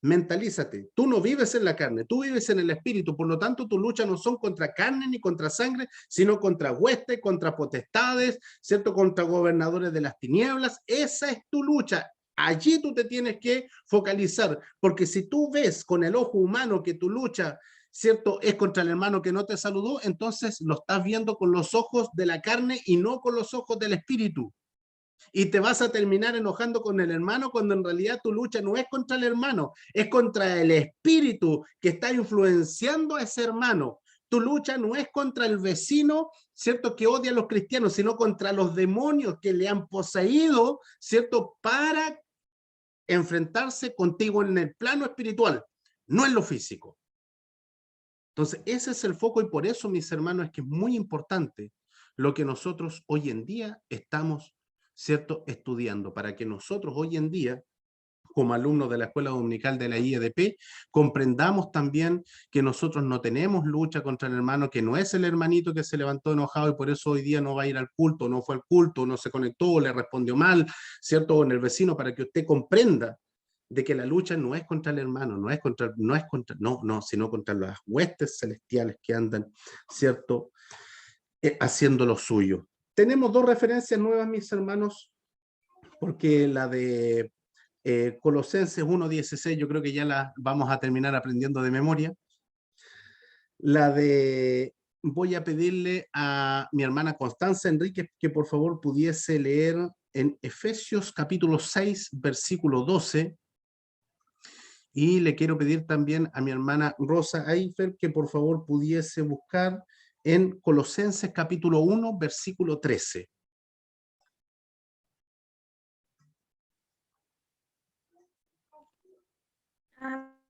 mentalízate, tú no vives en la carne, tú vives en el Espíritu, por lo tanto, tus luchas no son contra carne ni contra sangre, sino contra huestes, contra potestades, ¿cierto?, contra gobernadores de las tinieblas. Esa es tu lucha. Allí tú te tienes que focalizar, porque si tú ves con el ojo humano que tu lucha, ¿cierto?, es contra el hermano que no te saludó, entonces lo estás viendo con los ojos de la carne y no con los ojos del Espíritu. Y te vas a terminar enojando con el hermano cuando en realidad tu lucha no es contra el hermano, es contra el espíritu que está influenciando a ese hermano. Tu lucha no es contra el vecino, ¿cierto?, que odia a los cristianos, sino contra los demonios que le han poseído, ¿cierto?, para enfrentarse contigo en el plano espiritual, no en lo físico. Entonces, ese es el foco y por eso, mis hermanos, es que es muy importante lo que nosotros hoy en día estamos, ¿cierto?, estudiando, para que nosotros hoy en día, como alumnos de la Escuela Dominical de la IEDP, comprendamos también que nosotros no tenemos lucha contra el hermano, que no es el hermanito que se levantó enojado y por eso hoy día no va a ir al culto, no fue al culto, no se conectó, le respondió mal, ¿cierto?, o en el vecino, para que usted comprenda de que la lucha no es contra el hermano, sino contra las huestes celestiales que andan, ¿cierto?, haciendo lo suyo. Tenemos dos referencias nuevas, mis hermanos, porque la de Colosenses 1:16 yo creo que ya la vamos a terminar aprendiendo de memoria. Voy a pedirle a mi hermana Constanza Enríquez que por favor pudiese leer en Efesios capítulo 6, versículo 12. Y le quiero pedir también a mi hermana Rosa Eifer que por favor pudiese buscar en Colosenses capítulo 1, versículo 13.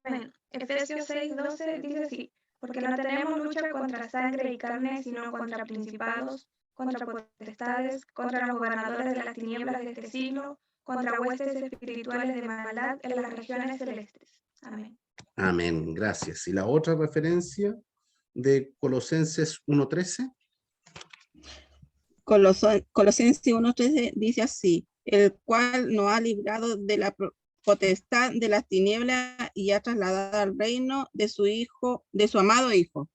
Amén. Efesios 6:12 dice así, porque no tenemos lucha contra sangre y carne, sino contra principados, contra potestades, contra los gobernadores de las tinieblas de este siglo, contra huestes espirituales de maldad en las regiones celestes. Amén. Amén, gracias. ¿Y la otra referencia de Colosenses 1:13? Colosenses 1:13 dice así, el cual nos ha librado de la potestad de las tinieblas y ha trasladado al reino de su Hijo, de su amado Hijo.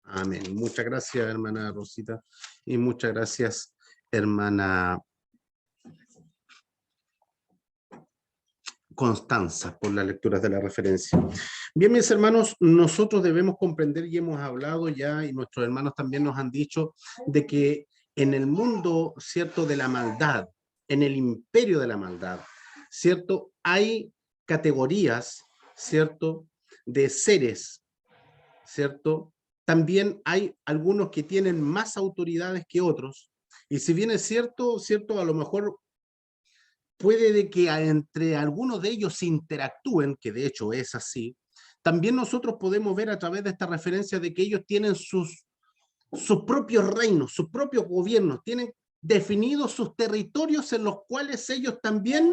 Amén. Muchas gracias, hermana Rosita, y muchas gracias, hermana Constanza, por las lecturas de la referencia. Bien, mis hermanos, nosotros debemos comprender, y hemos hablado ya, y nuestros hermanos también nos han dicho, de que en el mundo, ¿cierto?, de la maldad, en el imperio de la maldad, ¿cierto?, hay categorías, ¿cierto?, de seres, ¿cierto? También hay algunos que tienen más autoridades que otros, y si bien es cierto, a lo mejor puede de que entre algunos de ellos se interactúen, que de hecho es así, también nosotros podemos ver a través de esta referencia de que ellos tienen sus propios reinos, sus propios gobiernos, tienen definidos sus territorios en los cuales ellos también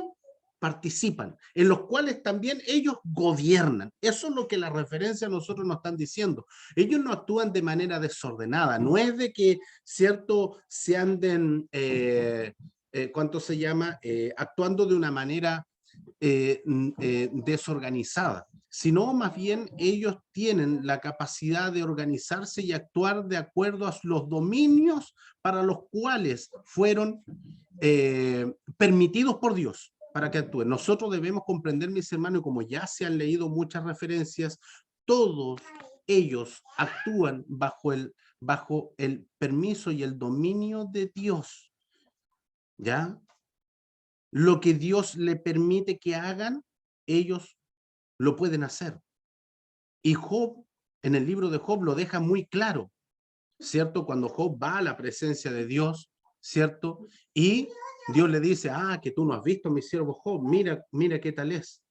participan, en los cuales también ellos gobiernan. Eso es lo que la referencia a nosotros nos están diciendo. Ellos no actúan de manera desordenada, no es de que, ¿cierto?, se anden, ¿cuánto se llama?, actuando de una manera desorganizada, sino más bien ellos tienen la capacidad de organizarse y actuar de acuerdo a los dominios para los cuales fueron permitidos por Dios para que actúen. Nosotros debemos comprender, mis hermanos, como ya se han leído muchas referencias, todos ellos actúan bajo el permiso y el dominio de Dios, ¿ya? Lo que Dios le permite que hagan, ellos lo pueden hacer. Y Job, en el libro de Job, lo deja muy claro, ¿cierto? Cuando Job va a la presencia de Dios, ¿cierto? Y Dios le dice, que tú no has visto a mi siervo Job, mira qué tal es.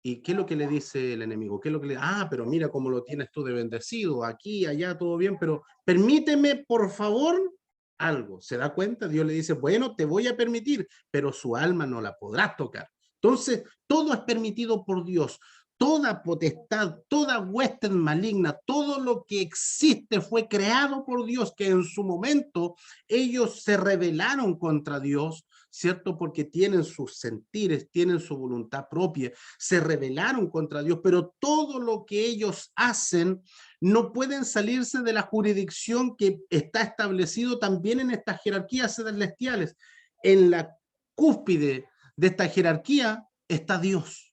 ¿Y qué es lo que le dice el enemigo? ¿Qué es lo que le pero mira cómo lo tienes tú de bendecido, aquí, allá, todo bien, pero permíteme, por favor, algo. ¿Se da cuenta? Dios le dice, bueno, te voy a permitir, pero su alma no la podrás tocar. Entonces, todo es permitido por Dios. Toda potestad, toda hueste maligna, todo lo que existe fue creado por Dios, que en su momento ellos se rebelaron contra Dios, ¿cierto? Porque tienen sus sentires, tienen su voluntad propia, se rebelaron contra Dios, pero todo lo que ellos hacen no pueden salirse de la jurisdicción que está establecido también en estas jerarquías celestiales. En la cúspide de esta jerarquía está Dios.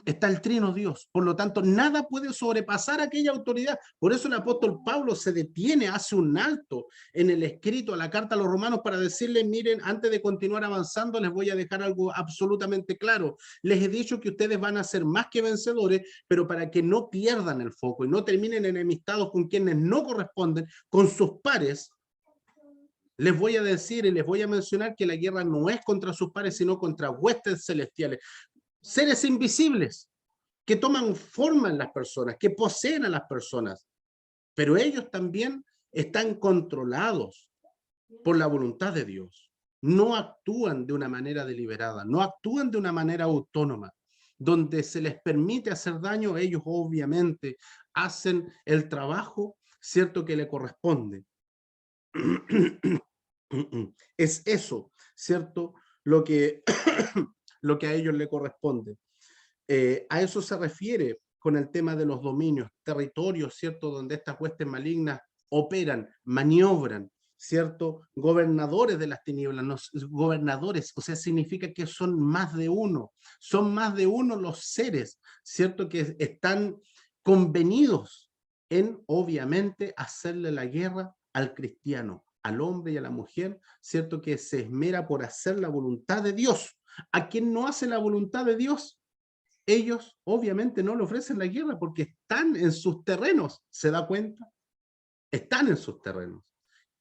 Está el trino Dios, por lo tanto nada puede sobrepasar aquella autoridad. Por eso el apóstol Pablo se detiene, hace un alto en el escrito a la carta a los romanos para decirles, miren, antes de continuar avanzando les voy a dejar algo absolutamente claro. Les he dicho que ustedes van a ser más que vencedores, pero para que no pierdan el foco y no terminen enemistados con quienes no corresponden, con sus pares, les voy a decir y les voy a mencionar que la guerra no es contra sus pares, sino contra huestes celestiales. Seres invisibles que toman forma en las personas, que poseen a las personas, pero ellos también están controlados por la voluntad de Dios. No actúan de una manera deliberada, no actúan de una manera autónoma. Donde se les permite hacer daño, ellos obviamente hacen el trabajo, ¿cierto?, que le corresponde. Es eso, ¿cierto?, lo que a ellos le corresponde. A eso se refiere con el tema de los dominios, territorios, ¿cierto?, donde estas huestes malignas operan, maniobran, ¿cierto? Gobernadores de las tinieblas, gobernadores, o sea, significa que son más de uno los seres, ¿cierto?, que están convenidos en, obviamente, hacerle la guerra al cristiano, al hombre y a la mujer, ¿cierto?, que se esmera por hacer la voluntad de Dios. A quien no hace la voluntad de Dios, ellos obviamente no le ofrecen la guerra porque están en sus terrenos, ¿se da cuenta? Están en sus terrenos.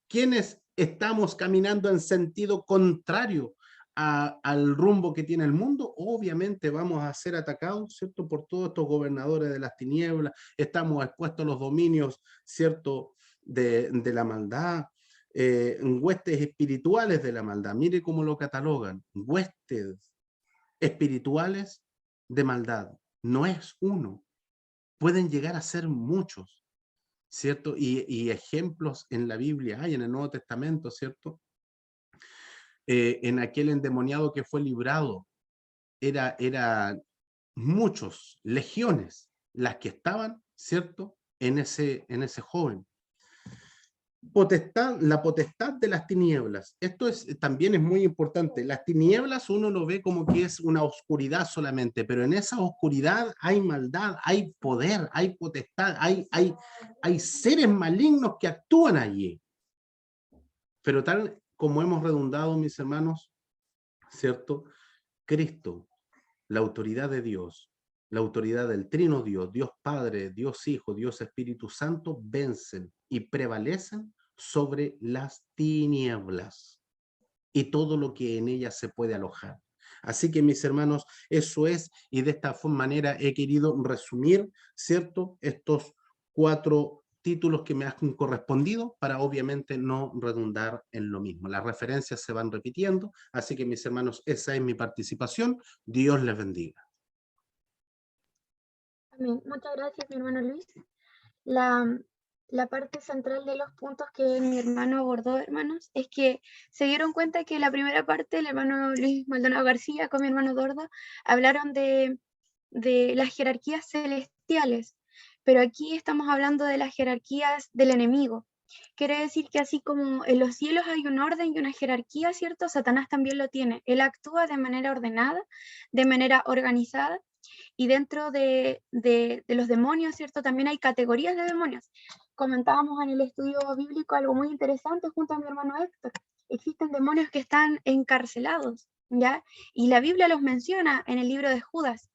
¿Quiénes estamos caminando en sentido contrario al rumbo que tiene el mundo? Obviamente vamos a ser atacados, ¿cierto?, por todos estos gobernadores de las tinieblas, estamos expuestos a los dominios, ¿cierto?, de la maldad, huestes espirituales de la maldad. Mire cómo lo catalogan, huestes espirituales de maldad. No es uno, pueden llegar a ser muchos, ¿cierto? Y ejemplos en la Biblia hay, en el Nuevo Testamento, ¿cierto? en aquel endemoniado que fue librado, era muchos, legiones, las que estaban, ¿cierto?, en ese joven. La potestad de las tinieblas. Esto también es muy importante. Las tinieblas uno lo ve como que es una oscuridad solamente, pero en esa oscuridad hay maldad, hay poder, hay potestad, hay seres malignos que actúan allí. Pero tal como hemos redundado, mis hermanos, ¿cierto? Cristo, la autoridad de Dios, la autoridad del Trino Dios, Dios Padre, Dios Hijo, Dios Espíritu Santo, vencen y prevalecen sobre las tinieblas y todo lo que en ellas se puede alojar. Así que, mis hermanos, eso es, y de esta manera he querido resumir, ¿cierto?, estos 4 títulos que me han correspondido para obviamente no redundar en lo mismo. Las referencias se van repitiendo, así que, mis hermanos, esa es mi participación. Dios les bendiga. Amén. Muchas gracias, mi hermano Luis. La parte central de los puntos que mi hermano abordó, hermanos, es que se dieron cuenta que la primera parte, el hermano Luis Maldonado García con mi hermano Dordo, hablaron de las jerarquías celestiales, pero aquí estamos hablando de las jerarquías del enemigo. Quiere decir que así como en los cielos hay un orden y una jerarquía, ¿cierto? Satanás también lo tiene. Él actúa de manera ordenada, de manera organizada, y dentro de los demonios, ¿cierto? También hay categorías de demonios. Comentábamos en el estudio bíblico algo muy interesante junto a mi hermano Héctor. Existen demonios que están encarcelados, ¿ya? Y la Biblia los menciona en el libro de Judas.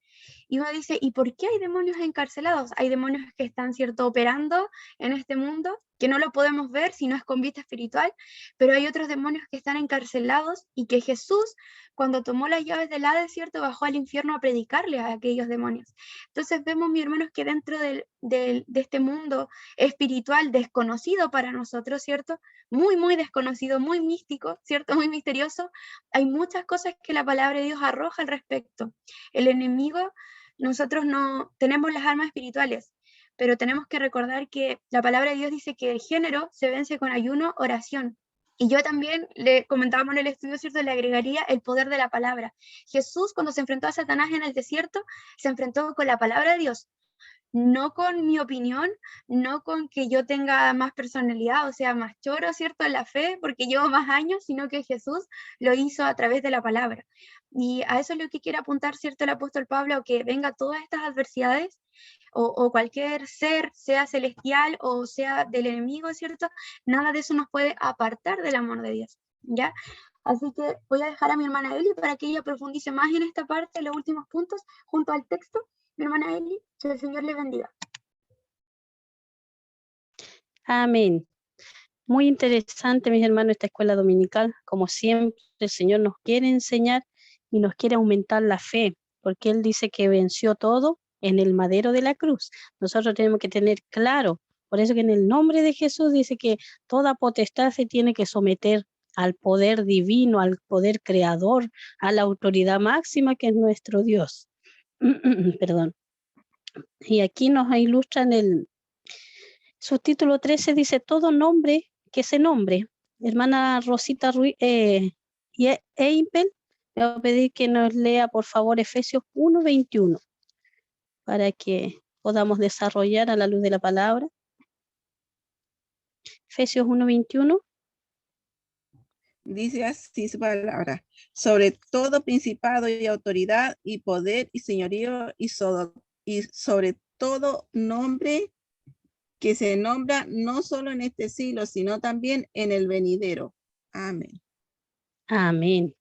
Y uno dice, ¿y por qué hay demonios encarcelados? Hay demonios que están, ¿cierto?, operando en este mundo, que no lo podemos ver si no es con vista espiritual, pero hay otros demonios que están encarcelados y que Jesús, cuando tomó las llaves del Hades, ¿cierto?, bajó al infierno a predicarle a aquellos demonios. Entonces vemos, mis hermanos, que dentro de este mundo espiritual desconocido para nosotros, ¿cierto?, muy, muy desconocido, muy místico, ¿cierto?, muy misterioso, hay muchas cosas que la palabra de Dios arroja al respecto. El enemigo, nosotros no tenemos las armas espirituales, pero tenemos que recordar que la palabra de Dios dice que el género se vence con ayuno, oración. Y yo también le comentábamos en el estudio, ¿cierto?, le agregaría el poder de la palabra. Jesús, cuando se enfrentó a Satanás en el desierto, se enfrentó con la palabra de Dios, no con mi opinión, no con que yo tenga más personalidad, o sea, más choro, ¿cierto?, en la fe, porque llevo más años, sino que Jesús lo hizo a través de la palabra. Y a eso es lo que quiere apuntar, ¿cierto?, el apóstol Pablo, que venga todas estas adversidades, o cualquier ser, sea celestial o sea del enemigo, ¿cierto? Nada de eso nos puede apartar del amor de Dios, ¿ya? Así que voy a dejar a mi hermana Eli para que ella profundice más en esta parte, los últimos puntos, junto al texto. Mi hermana Eli, que el Señor le bendiga. Amén. Muy interesante, mis hermanos, esta escuela dominical. Como siempre, el Señor nos quiere enseñar y nos quiere aumentar la fe, porque Él dice que venció todo en el madero de la cruz. Nosotros tenemos que tener claro, por eso que en el nombre de Jesús dice que toda potestad se tiene que someter al poder divino, al poder creador, a la autoridad máxima que es nuestro Dios. Perdón. Y aquí nos ilustra en el subtítulo 13, dice todo nombre que se nombre. Hermana Rosita Ruiz, Eimpel, me va a pedir que nos lea por favor Efesios 1:21 para que podamos desarrollar a la luz de la palabra. Efesios 1:21. Dice así su palabra: sobre todo principado y autoridad y poder y señorío y sobre todo nombre que se nombra no solo en este siglo, sino también en el venidero. Amén. Amén.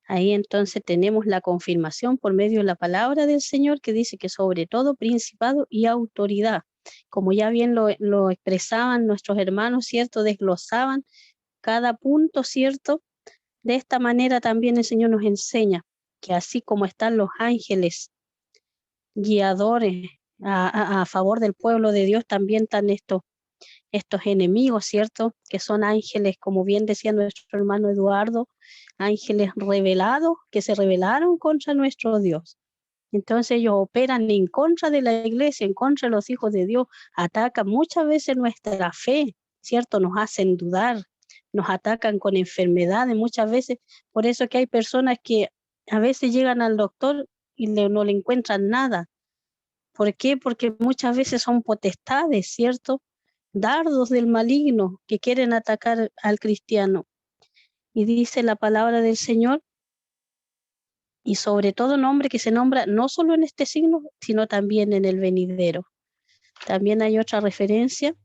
Ahí entonces tenemos la confirmación por medio de la palabra del Señor que dice que sobre todo principado y autoridad, como ya bien lo expresaban nuestros hermanos, ¿cierto? Desglosaban cada punto, ¿cierto? De esta manera también el Señor nos enseña que así como están los ángeles guiadores a favor del pueblo de Dios, también están estos enemigos, ¿cierto? Que son ángeles, como bien decía nuestro hermano Eduardo, ángeles rebelados que se rebelaron contra nuestro Dios. Entonces ellos operan en contra de la iglesia, en contra de los hijos de Dios, atacan muchas veces nuestra fe, ¿cierto? Nos hacen dudar, nos atacan con enfermedades muchas veces. Por eso que hay personas que a veces llegan al doctor y no le encuentran nada. ¿Por qué? Porque muchas veces son potestades, ¿cierto? Dardos del maligno que quieren atacar al cristiano. Y dice la palabra del Señor, y sobre todo nombre que se nombra no solo en este signo, sino también en el venidero. También hay otra referencia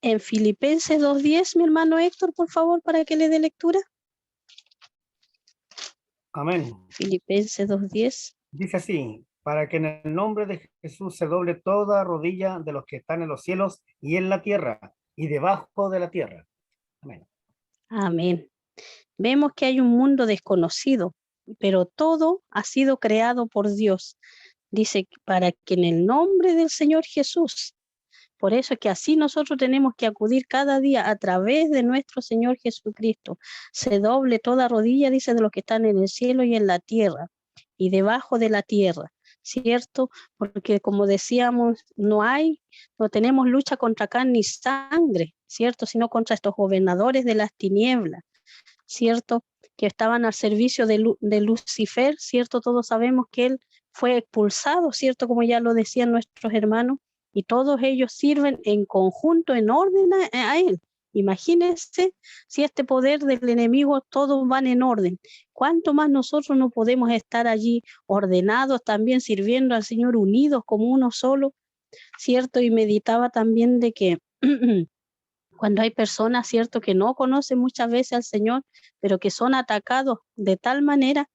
en Filipenses 2:10, mi hermano Héctor, por favor, para que le dé lectura. Amén. Filipenses 2:10. Dice así, para que en el nombre de Jesús se doble toda rodilla de los que están en los cielos y en la tierra y debajo de la tierra. Amén. Amén. Vemos que hay un mundo desconocido, pero todo ha sido creado por Dios. Dice, para que en el nombre del Señor Jesús. Por eso es que así nosotros tenemos que acudir cada día a través de nuestro Señor Jesucristo. Se doble toda rodilla, dice, de los que están en el cielo y en la tierra y debajo de la tierra, ¿cierto? Porque como decíamos, no tenemos lucha contra carne y sangre, ¿cierto? Sino contra estos gobernadores de las tinieblas, ¿cierto? Que estaban al servicio de Lucifer, ¿cierto? Todos sabemos que él fue expulsado, ¿cierto? Como ya lo decían nuestros hermanos, y todos ellos sirven en conjunto, en orden a él. Imagínense si este poder del enemigo, todos van en orden. ¿Cuánto más nosotros no podemos estar allí ordenados, también sirviendo al Señor, unidos como uno solo, ¿cierto? Y meditaba también de que cuando hay personas, ¿cierto?, que no conocen muchas veces al Señor, pero que son atacados de tal manera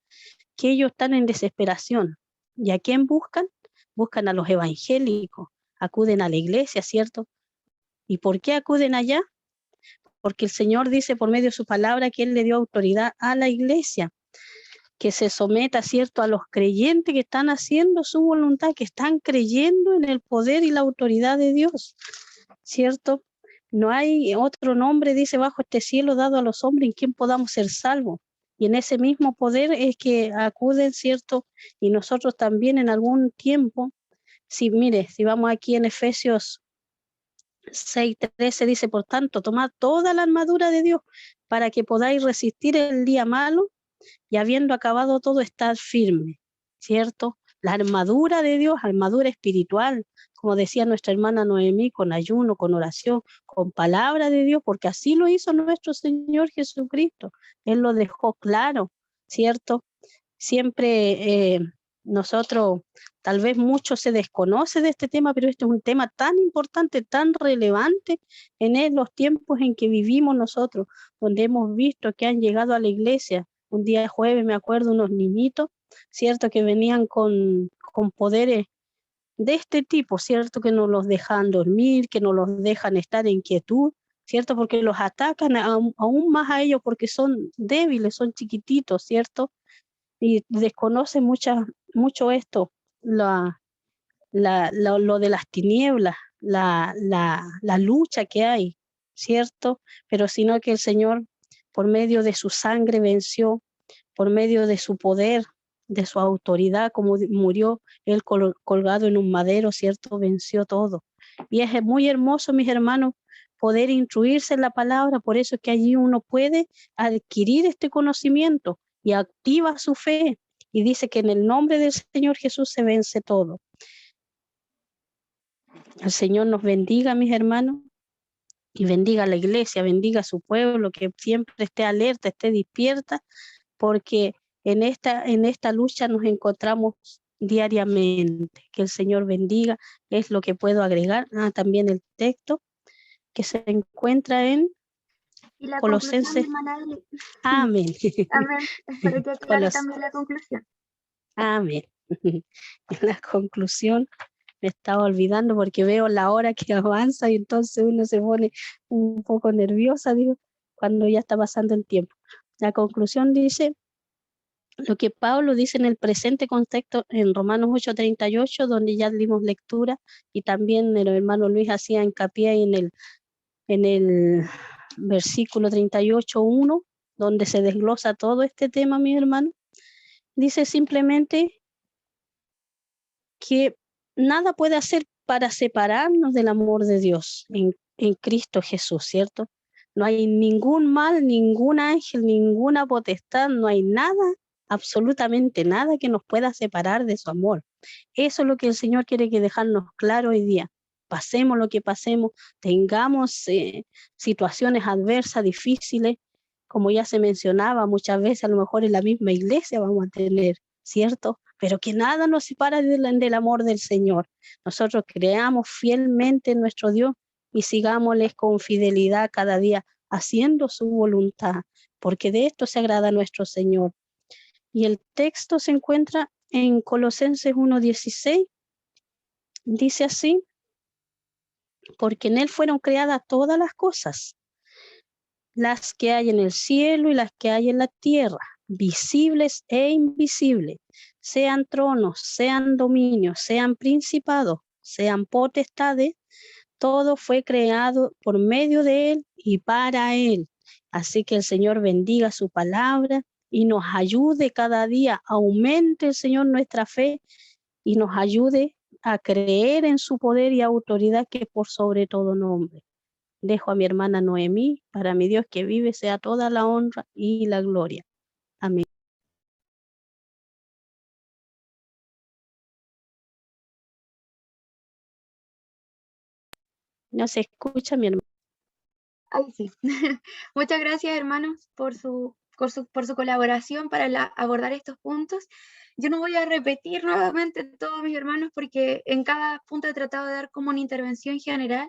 que ellos están en desesperación. ¿Y a quién buscan? Buscan a los evangélicos, acuden a la iglesia, ¿cierto? ¿Y por qué acuden allá? Porque el Señor dice por medio de su palabra que Él le dio autoridad a la iglesia, que se someta, ¿cierto?, a los creyentes que están haciendo su voluntad, que están creyendo en el poder y la autoridad de Dios, ¿cierto? No hay otro nombre, dice, bajo este cielo dado a los hombres en quien podamos ser salvos. Y en ese mismo poder es que acuden, ¿cierto? Y nosotros también en algún tiempo, si vamos aquí en Efesios 6:13, dice, por tanto, tomad toda la armadura de Dios para que podáis resistir el día malo y habiendo acabado todo, estar firme, ¿cierto? La armadura de Dios, armadura espiritual, como decía nuestra hermana Noemí, con ayuno, con oración, con palabra de Dios, porque así lo hizo nuestro Señor Jesucristo. Él lo dejó claro, ¿cierto? Siempre nosotros, tal vez mucho se desconoce de este tema, pero este es un tema tan importante, tan relevante en los tiempos en que vivimos nosotros, donde hemos visto que han llegado a la iglesia. Un día jueves, me acuerdo, unos niñitos, ¿cierto?, que venían con poderes de este tipo, ¿cierto?, que no los dejan dormir, que no los dejan estar en quietud, ¿cierto?, porque los atacan aún más a ellos porque son débiles, son chiquititos, ¿cierto?, y desconocen mucho esto, lo de las tinieblas, la lucha que hay, ¿cierto?, pero sino que el Señor, por medio de su sangre, venció, por medio de su poder, de su autoridad, como murió él colgado en un madero, ¿cierto?, venció todo. Y es muy hermoso, mis hermanos, poder instruirse en la palabra, por eso es que allí uno puede adquirir este conocimiento y activa su fe, y dice que en el nombre del Señor Jesús se vence todo. El Señor nos bendiga, mis hermanos, y bendiga a la iglesia, bendiga a su pueblo, que siempre esté alerta, esté despierta, porque en esta lucha nos encontramos diariamente. Que el Señor bendiga, es lo que puedo agregar. También el texto que se encuentra en Y la Colosenses. conclusión, hermana Eli. Amén. Amén. Espero que aclare también la conclusión. Amén. La conclusión me estaba olvidando porque veo la hora que avanza y entonces uno se pone un poco nerviosa, digo, cuando ya está pasando el tiempo. La conclusión dice lo que Pablo dice en el presente contexto en Romanos 8:38, donde ya dimos lectura, y también el hermano Luis hacía hincapié en el versículo 38:1, donde se desglosa todo este tema, mi hermano. Dice simplemente que nada puede hacer para separarnos del amor de Dios en en Cristo Jesús, ¿cierto? No hay ningún mal, ningún ángel, ninguna potestad, no hay nada, absolutamente nada que nos pueda separar de su amor. Eso es lo que el Señor quiere que dejarnos claro hoy día. Pasemos lo que pasemos, tengamos situaciones adversas, difíciles, como ya se mencionaba, muchas veces a lo mejor en la misma iglesia vamos a tener, ¿cierto? Pero que nada nos separa del amor del Señor. Nosotros creamos fielmente en nuestro Dios y sigámosles con fidelidad cada día, haciendo su voluntad, porque de esto se agrada a nuestro Señor. Y el texto se encuentra en Colosenses 1:16, dice así: porque en Él fueron creadas todas las cosas, las que hay en el cielo y las que hay en la tierra, visibles e invisibles, sean tronos, sean dominios, sean principados, sean potestades, todo fue creado por medio de Él y para Él. Así que el Señor bendiga su palabra y nos ayude cada día, aumente el Señor nuestra fe y nos ayude a creer en su poder y autoridad que es por sobre todo nombre. Dejo a mi hermana Noemí, para mi Dios que vive sea toda la honra y la gloria. Amén. No se escucha, mi hermana. Ay, sí. Muchas gracias, hermanos, por su colaboración para abordar estos puntos. Yo no voy a repetir nuevamente todos mis hermanos porque en cada punto he tratado de dar como una intervención general,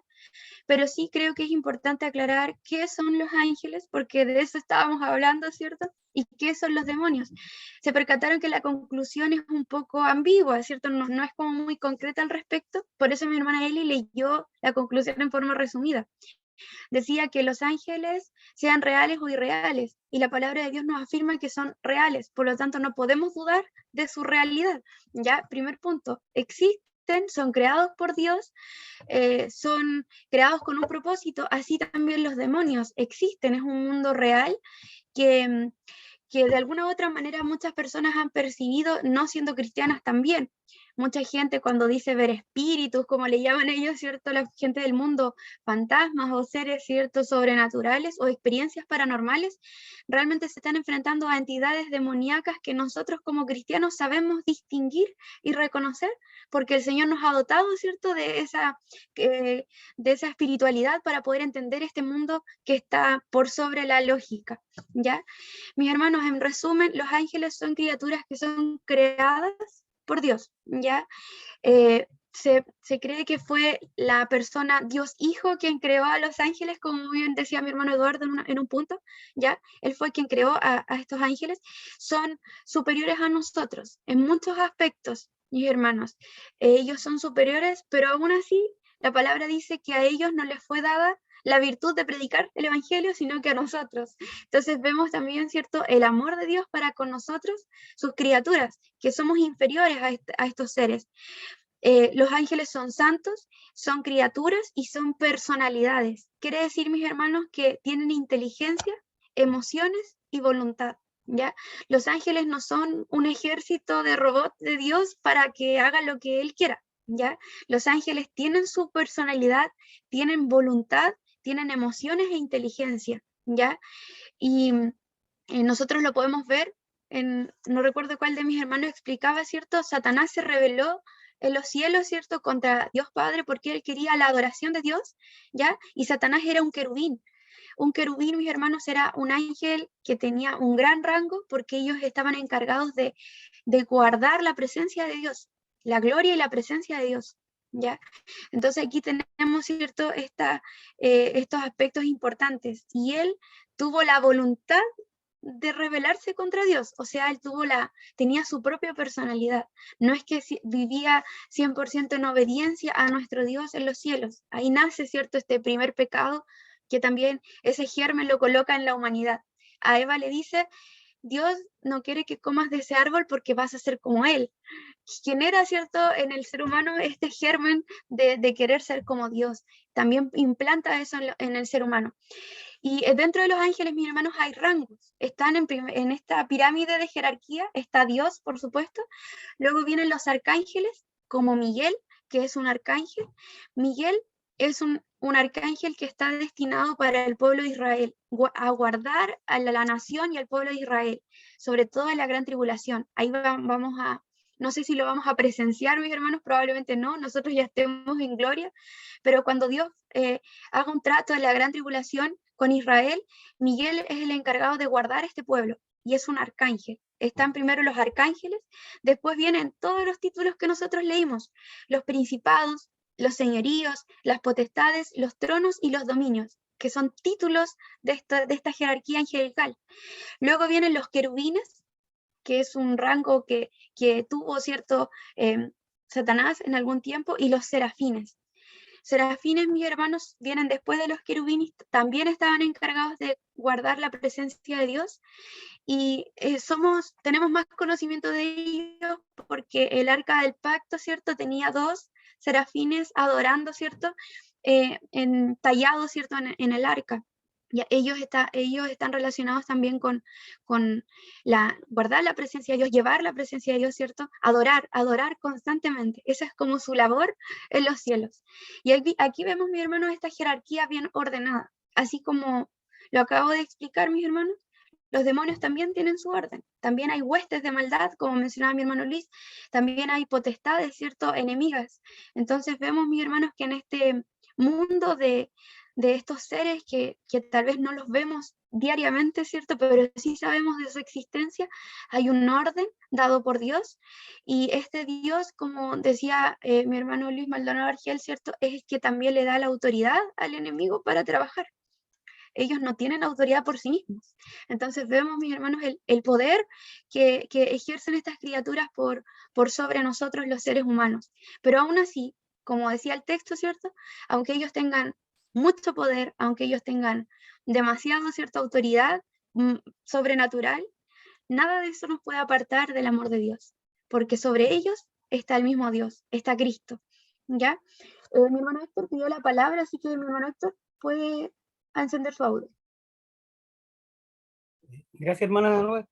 pero sí creo que es importante aclarar qué son los ángeles, porque de eso estábamos hablando, ¿cierto? Y qué son los demonios. Se percataron que la conclusión es un poco ambigua, ¿cierto? No es como muy concreta al respecto, por eso mi hermana Eli leyó la conclusión en forma resumida. Decía que los ángeles sean reales o irreales, y la palabra de Dios nos afirma que son reales, por lo tanto no podemos dudar de su realidad. Ya, primer punto, existen, son creados por Dios, son creados con un propósito, así también los demonios existen, es un mundo real que de alguna u otra manera muchas personas han percibido no siendo cristianas también. Mucha gente cuando dice ver espíritus, como le llaman ellos, ¿cierto? La gente del mundo, fantasmas o seres, ¿cierto? Sobrenaturales o experiencias paranormales, realmente se están enfrentando a entidades demoníacas que nosotros como cristianos sabemos distinguir y reconocer, porque el Señor nos ha dotado, ¿cierto? De esa espiritualidad para poder entender este mundo que está por sobre la lógica, ¿ya? Mis hermanos, en resumen, los ángeles son criaturas que son creadas por Dios, ¿ya? Se cree que fue la persona, Dios Hijo, quien creó a los ángeles, como bien decía mi hermano Eduardo en un punto, ¿ya? Él fue quien creó a estos ángeles. Son superiores a nosotros en muchos aspectos, mis hermanos. Ellos son superiores, pero aún así la palabra dice que a ellos no les fue dada la virtud de predicar el evangelio, sino que a nosotros. Entonces vemos también, ¿cierto?, el amor de Dios para con nosotros, sus criaturas, que somos inferiores a estos seres. Los ángeles son santos, son criaturas y son personalidades. Quiere decir, mis hermanos, que tienen inteligencia, emociones y voluntad, ¿ya? Los ángeles no son un ejército de robots de Dios para que haga lo que Él quiera, ¿ya? Los ángeles tienen su personalidad, tienen voluntad, tienen emociones e inteligencia, ¿ya? Y nosotros lo podemos ver, no recuerdo cuál de mis hermanos explicaba, ¿cierto? Satanás se rebeló en los cielos, ¿cierto? Contra Dios Padre porque él quería la adoración de Dios, ¿ya? Y Satanás era un querubín. Un querubín, mis hermanos, era un ángel que tenía un gran rango porque ellos estaban encargados de guardar la presencia de Dios, la gloria y la presencia de Dios, ¿ya? Entonces aquí tenemos, ¿cierto?, estos aspectos importantes. Y él tuvo la voluntad de rebelarse contra Dios, o sea, él tenía su propia personalidad. No es que vivía 100% en obediencia a nuestro Dios en los cielos. Ahí nace, ¿cierto?, este primer pecado, que también ese germen lo coloca en la humanidad. A Eva le dice, Dios no quiere que comas de ese árbol porque vas a ser como Él. Genera, ¿cierto?, en el ser humano este germen de querer ser como Dios. También implanta eso en el ser humano. Y dentro de los ángeles, mis hermanos, hay rangos. Están en esta pirámide de jerarquía, está Dios, por supuesto. Luego vienen los arcángeles, como Miguel, que es un arcángel. Miguel es un arcángel que está destinado para el pueblo de Israel, a guardar a la nación y al pueblo de Israel, sobre todo en la gran tribulación. Ahí vamos a, no sé si lo vamos a presenciar, mis hermanos, probablemente no, nosotros ya estemos en gloria, pero cuando Dios haga un trato en la gran tribulación con Israel, Miguel es el encargado de guardar este pueblo, y es un arcángel. Están primero los arcángeles, después vienen todos los títulos que nosotros leímos, los principados, los señoríos, las potestades, los tronos y los dominios, que son títulos de esta jerarquía angelical. Luego vienen los querubines, que es un rango que tuvo cierto Satanás en algún tiempo, y los serafines. Serafines, mis hermanos, vienen después de los querubines, también estaban encargados de guardar la presencia de Dios, y tenemos más conocimiento de ellos porque el arca del pacto, ¿cierto?, tenía 2 serafines adorando, ¿cierto?, tallados, ¿cierto?, en el arca. Y ellos están relacionados también con guardar la presencia de Dios, llevar la presencia de Dios, ¿cierto? Adorar constantemente. Esa es como su labor en los cielos. Y aquí vemos, mis hermanos, esta jerarquía bien ordenada. Así como lo acabo de explicar, mis hermanos, los demonios también tienen su orden. También hay huestes de maldad, como mencionaba mi hermano Luis. También hay potestades, ¿cierto?, enemigas. Entonces vemos, mis hermanos, que en este mundo de estos seres que tal vez no los vemos diariamente, ¿cierto?, pero sí sabemos de su existencia, hay un orden dado por Dios, y este Dios, como decía mi hermano Luis Maldonado Argel, ¿cierto?, es el que también le da la autoridad al enemigo para trabajar. Ellos no tienen autoridad por sí mismos. Entonces vemos, mis hermanos, el poder que ejercen estas criaturas por sobre nosotros los seres humanos. Pero aún así, como decía el texto, ¿cierto?, aunque ellos tengan mucho poder, aunque ellos tengan demasiado, ¿cierto?, autoridad sobrenatural, nada de eso nos puede apartar del amor de Dios, porque sobre ellos está el mismo Dios, está Cristo, ¿ya? Mi hermano Héctor pidió la palabra, así que mi hermano Héctor puede encender su audio. Gracias, hermana Noel.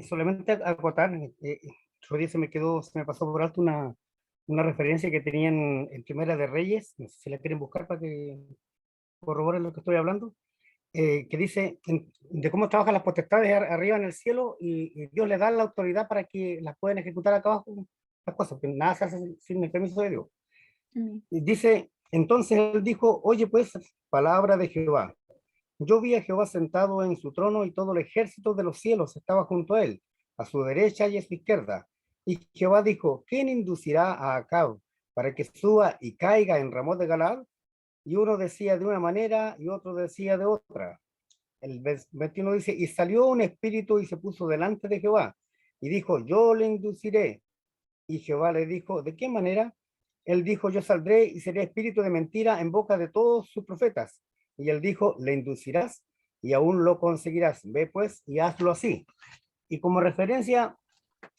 Solamente acotar, otro día se me pasó por alto una referencia que tenían en Primera de Reyes, no sé si la quieren buscar para que corroboren lo que estoy hablando, que dice de cómo trabajan las potestades arriba en el cielo, y Dios les da la autoridad para que las puedan ejecutar acá abajo, las cosas, que nada se hace sin el permiso de Dios. Y dice, entonces él dijo, oye pues, palabra de Jehová. Yo vi a Jehová sentado en su trono, y todo el ejército de los cielos estaba junto a él, a su derecha y a su izquierda. Y Jehová dijo, ¿quién inducirá a Acab para que suba y caiga en Ramot de Galaad? Y uno decía de una manera y otro decía de otra. El 21 dice, y salió un espíritu y se puso delante de Jehová, y dijo, yo le induciré. Y Jehová le dijo, ¿de qué manera? Él dijo, yo saldré y seré espíritu de mentira en boca de todos sus profetas. Y él dijo, le inducirás y aún lo conseguirás. Ve pues y hazlo así. Y como referencia,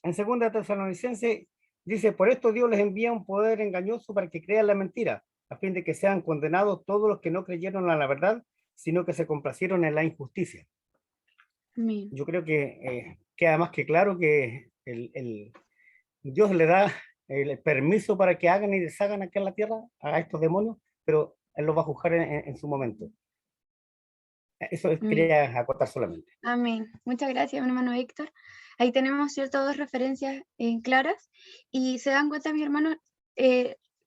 en 2 Tesalonicenses dice, por esto Dios les envía un poder engañoso para que crean la mentira, a fin de que sean condenados todos los que no creyeron a la verdad, sino que se complacieron en la injusticia. Amén. Yo creo que queda más que claro que Dios le da el permiso para que hagan y deshagan aquí en la tierra a estos demonios, pero Él los va a juzgar en su momento. Eso quería acotar solamente. Amén. Muchas gracias, mi hermano Héctor. Ahí tenemos, ¿cierto?, 2 referencias claras, y se dan cuenta, mi hermano,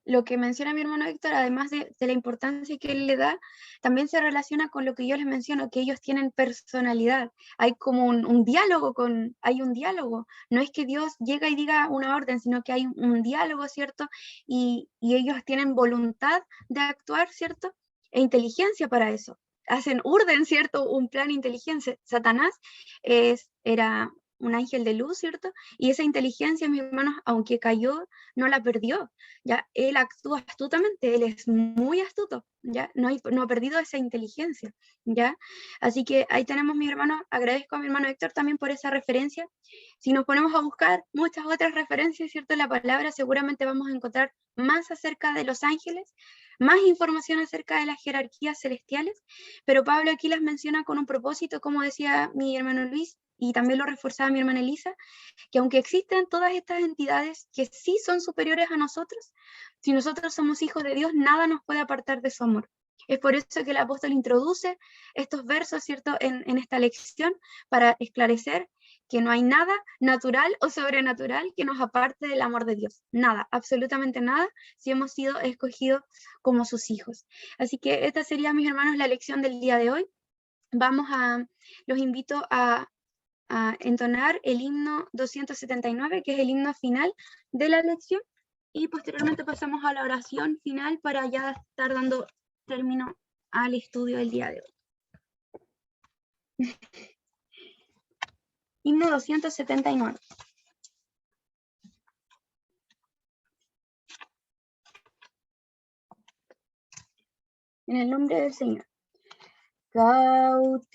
lo que menciona mi hermano Héctor, además de la importancia que él le da, también se relaciona con lo que yo les menciono, que ellos tienen personalidad. Hay como un diálogo hay un diálogo. No es que Dios llega y diga una orden, sino que hay un diálogo, ¿cierto? Y ellos tienen voluntad de actuar, ¿cierto? E inteligencia para eso. Hacen orden, ¿cierto? Un plan inteligente. Satanás era un ángel de luz, ¿cierto? Y esa inteligencia, mis hermanos, aunque cayó, no la perdió, ¿ya? Él actúa astutamente, él es muy astuto, ¿ya? No ha perdido esa inteligencia, ¿ya? Así que ahí tenemos, mis hermanos, agradezco a mi hermano Héctor también por esa referencia. Si nos ponemos a buscar muchas otras referencias, ¿cierto?, en la palabra, seguramente vamos a encontrar más acerca de los ángeles, más información acerca de las jerarquías celestiales, pero Pablo aquí las menciona con un propósito, como decía mi hermano Luis, y también lo reforzaba mi hermana Elisa, que aunque existen todas estas entidades que sí son superiores a nosotros, si nosotros somos hijos de Dios, nada nos puede apartar de su amor. Es por eso que el apóstol introduce estos versos, ¿cierto?, en esta lección, para esclarecer que no hay nada natural o sobrenatural que nos aparte del amor de Dios. Nada, absolutamente nada, si hemos sido escogidos como sus hijos. Así que esta sería, mis hermanos, la lección del día de hoy. Los invito a entonar el himno 279, que es el himno final de la lección, y posteriormente pasamos a la oración final para ya estar dando término al estudio del día de hoy. Himno 279. En el nombre del Señor. Cautivo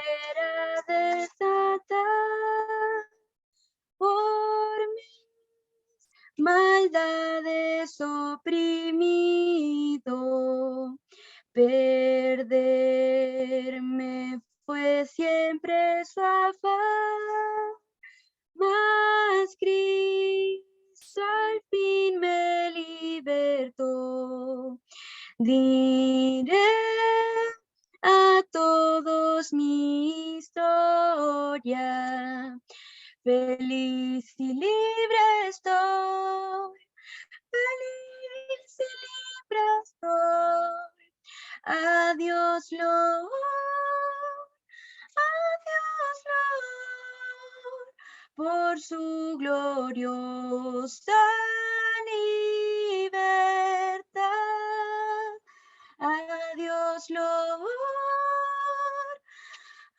era de Satán por mis maldades oprimido. Perderme fue siempre su afán, mas Cristo al fin me libertó. Diré a todos mi historia, feliz y libre estoy, feliz y libre estoy. Adiós, Lord, adiós, Lord, por su gloriosa libertad. Adiós, Lord,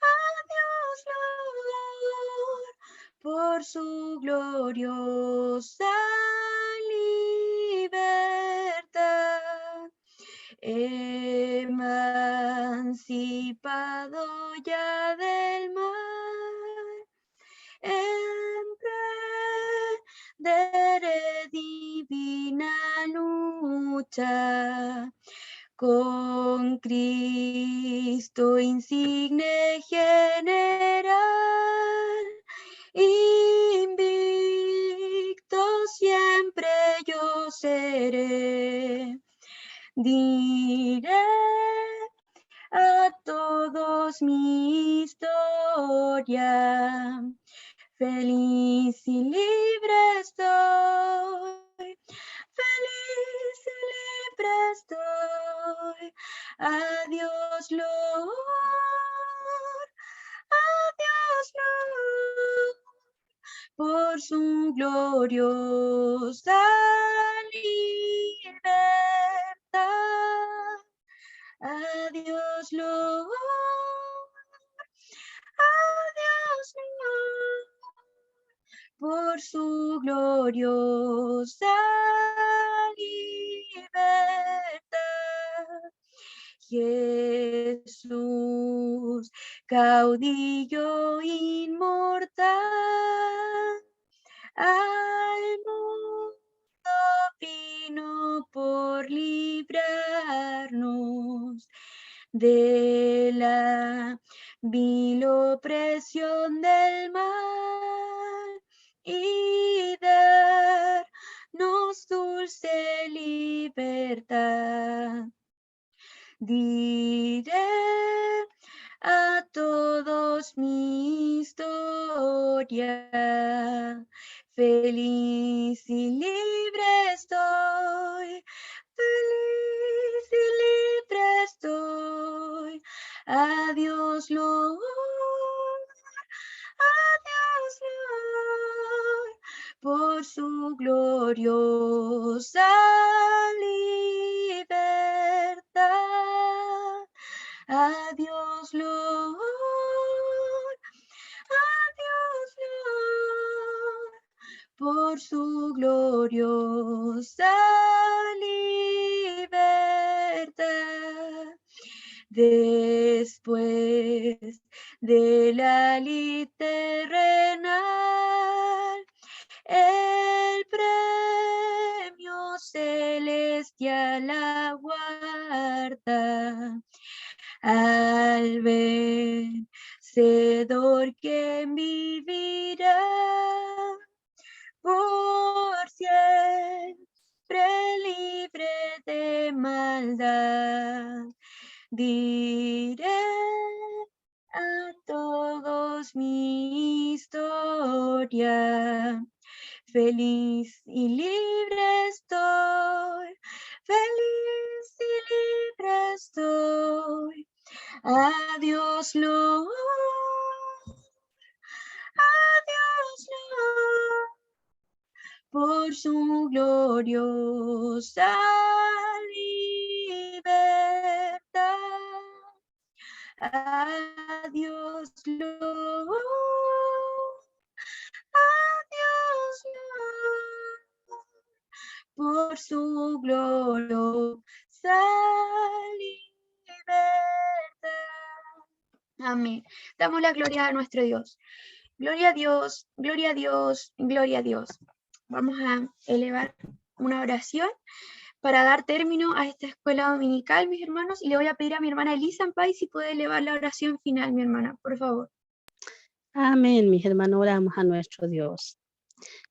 adiós, Lord, por su gloriosa libertad. Emancipado ya del mal, emprenderé divina lucha. Con Cristo insigne general, invicto siempre yo seré. Diré a todos mi historia, feliz y libre estoy, feliz y libre estoy. Adiós, Lord, adiós, Lord, por su gloriosa libertad. Adiós, Lord, adiós, Lord, por su gloriosa libertad. Jesús, caudillo inmortal, al mundo vino por librarnos de la vil opresión del mal y darnos dulce libertad. Diré a todos mi historia, feliz y libre estoy, feliz y libre estoy. Adiós, Lord, adiós, Lord, por su gloriosa libertad. Adiós, Lord, adiós, Lord, por su gloriosa libertad. Después de la lid terrenal, el premio celestial aguarda. Al vencer vencedor quien vivirá por siempre libre de maldad. Diré a todos mi historia. Feliz y libre estoy, feliz y libre estoy. Adiós, Lord, adiós, Lord, por su gloriosa libertad. Adiós, Lord, adiós, Lord, por su gloriosa libertad. Amén. Damos la gloria a nuestro Dios. Gloria a Dios, gloria a Dios, gloria a Dios. Vamos a elevar una oración para dar término a esta escuela dominical, mis hermanos, y le voy a pedir a mi hermana Elisa Ampay si puede elevar la oración final, mi hermana, por favor. Amén, mis hermanos, oramos a nuestro Dios.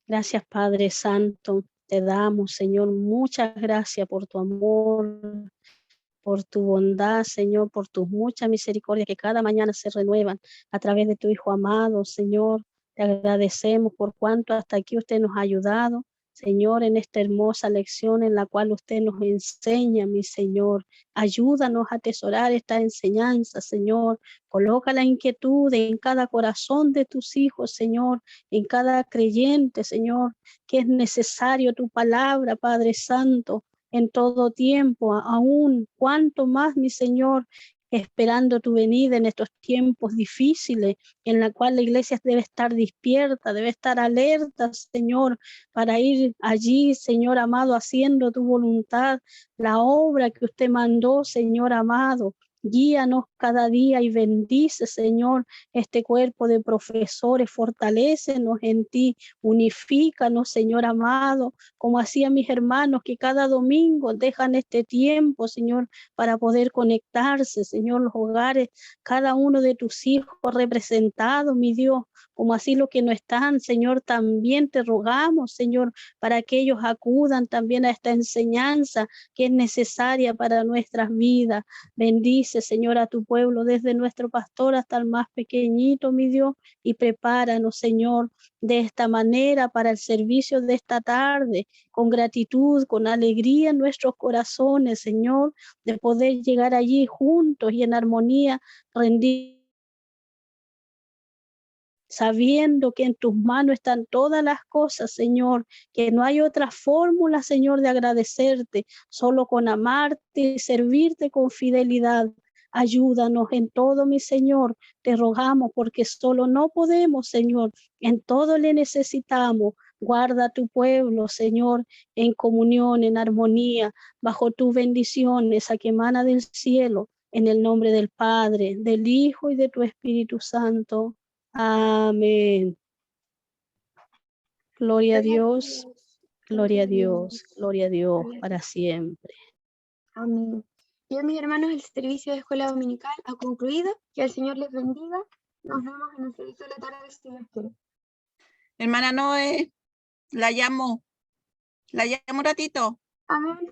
Gracias, Padre Santo, te damos, Señor, muchas gracias por tu amor, por tu bondad, Señor, por tus muchas misericordias que cada mañana se renuevan a través de tu Hijo amado, Señor. Te agradecemos por cuanto hasta aquí usted nos ha ayudado, Señor, en esta hermosa lección en la cual usted nos enseña, mi Señor. Ayúdanos a atesorar esta enseñanza, Señor. Coloca la inquietud en cada corazón de tus hijos, Señor, en cada creyente, Señor, que es necesario tu palabra, Padre Santo, en todo tiempo, aún cuanto más, mi Señor, esperando tu venida en estos tiempos difíciles, en la cual la iglesia debe estar despierta, debe estar alerta, Señor, para ir allí, Señor amado, haciendo tu voluntad, la obra que usted mandó, Señor amado. Guíanos cada día y bendice, Señor, este cuerpo de profesores, fortalécenos en ti, unifícanos, Señor amado, como hacían mis hermanos que cada domingo dejan este tiempo, Señor, para poder conectarse, Señor, los hogares, cada uno de tus hijos representados, mi Dios, como así los que no están, Señor, también te rogamos, Señor, para que ellos acudan también a esta enseñanza que es necesaria para nuestras vidas. Bendice, Señor, a tu pueblo, desde nuestro pastor hasta el más pequeñito, mi Dios, y prepáranos, Señor, de esta manera para el servicio de esta tarde, con gratitud, con alegría en nuestros corazones, Señor, de poder llegar allí juntos y en armonía, rendir, sabiendo que en tus manos están todas las cosas, Señor, que no hay otra fórmula, Señor, de agradecerte, solo con amarte y servirte con fidelidad. Ayúdanos en todo, mi Señor, te rogamos, porque solo no podemos, Señor, en todo le necesitamos. Guarda a tu pueblo, Señor, en comunión, en armonía, bajo tu bendición, esa que emana del cielo, en el nombre del Padre, del Hijo y de tu Espíritu Santo. Amén. Gloria a Dios, gloria a Dios, gloria a Dios para siempre. Amén. Bien, mis hermanos, el servicio de escuela dominical ha concluido. Que el Señor les bendiga. Nos vemos en el servicio de la tarde, si Dios quiere. Hermana Noé, la llamo un ratito. Amén.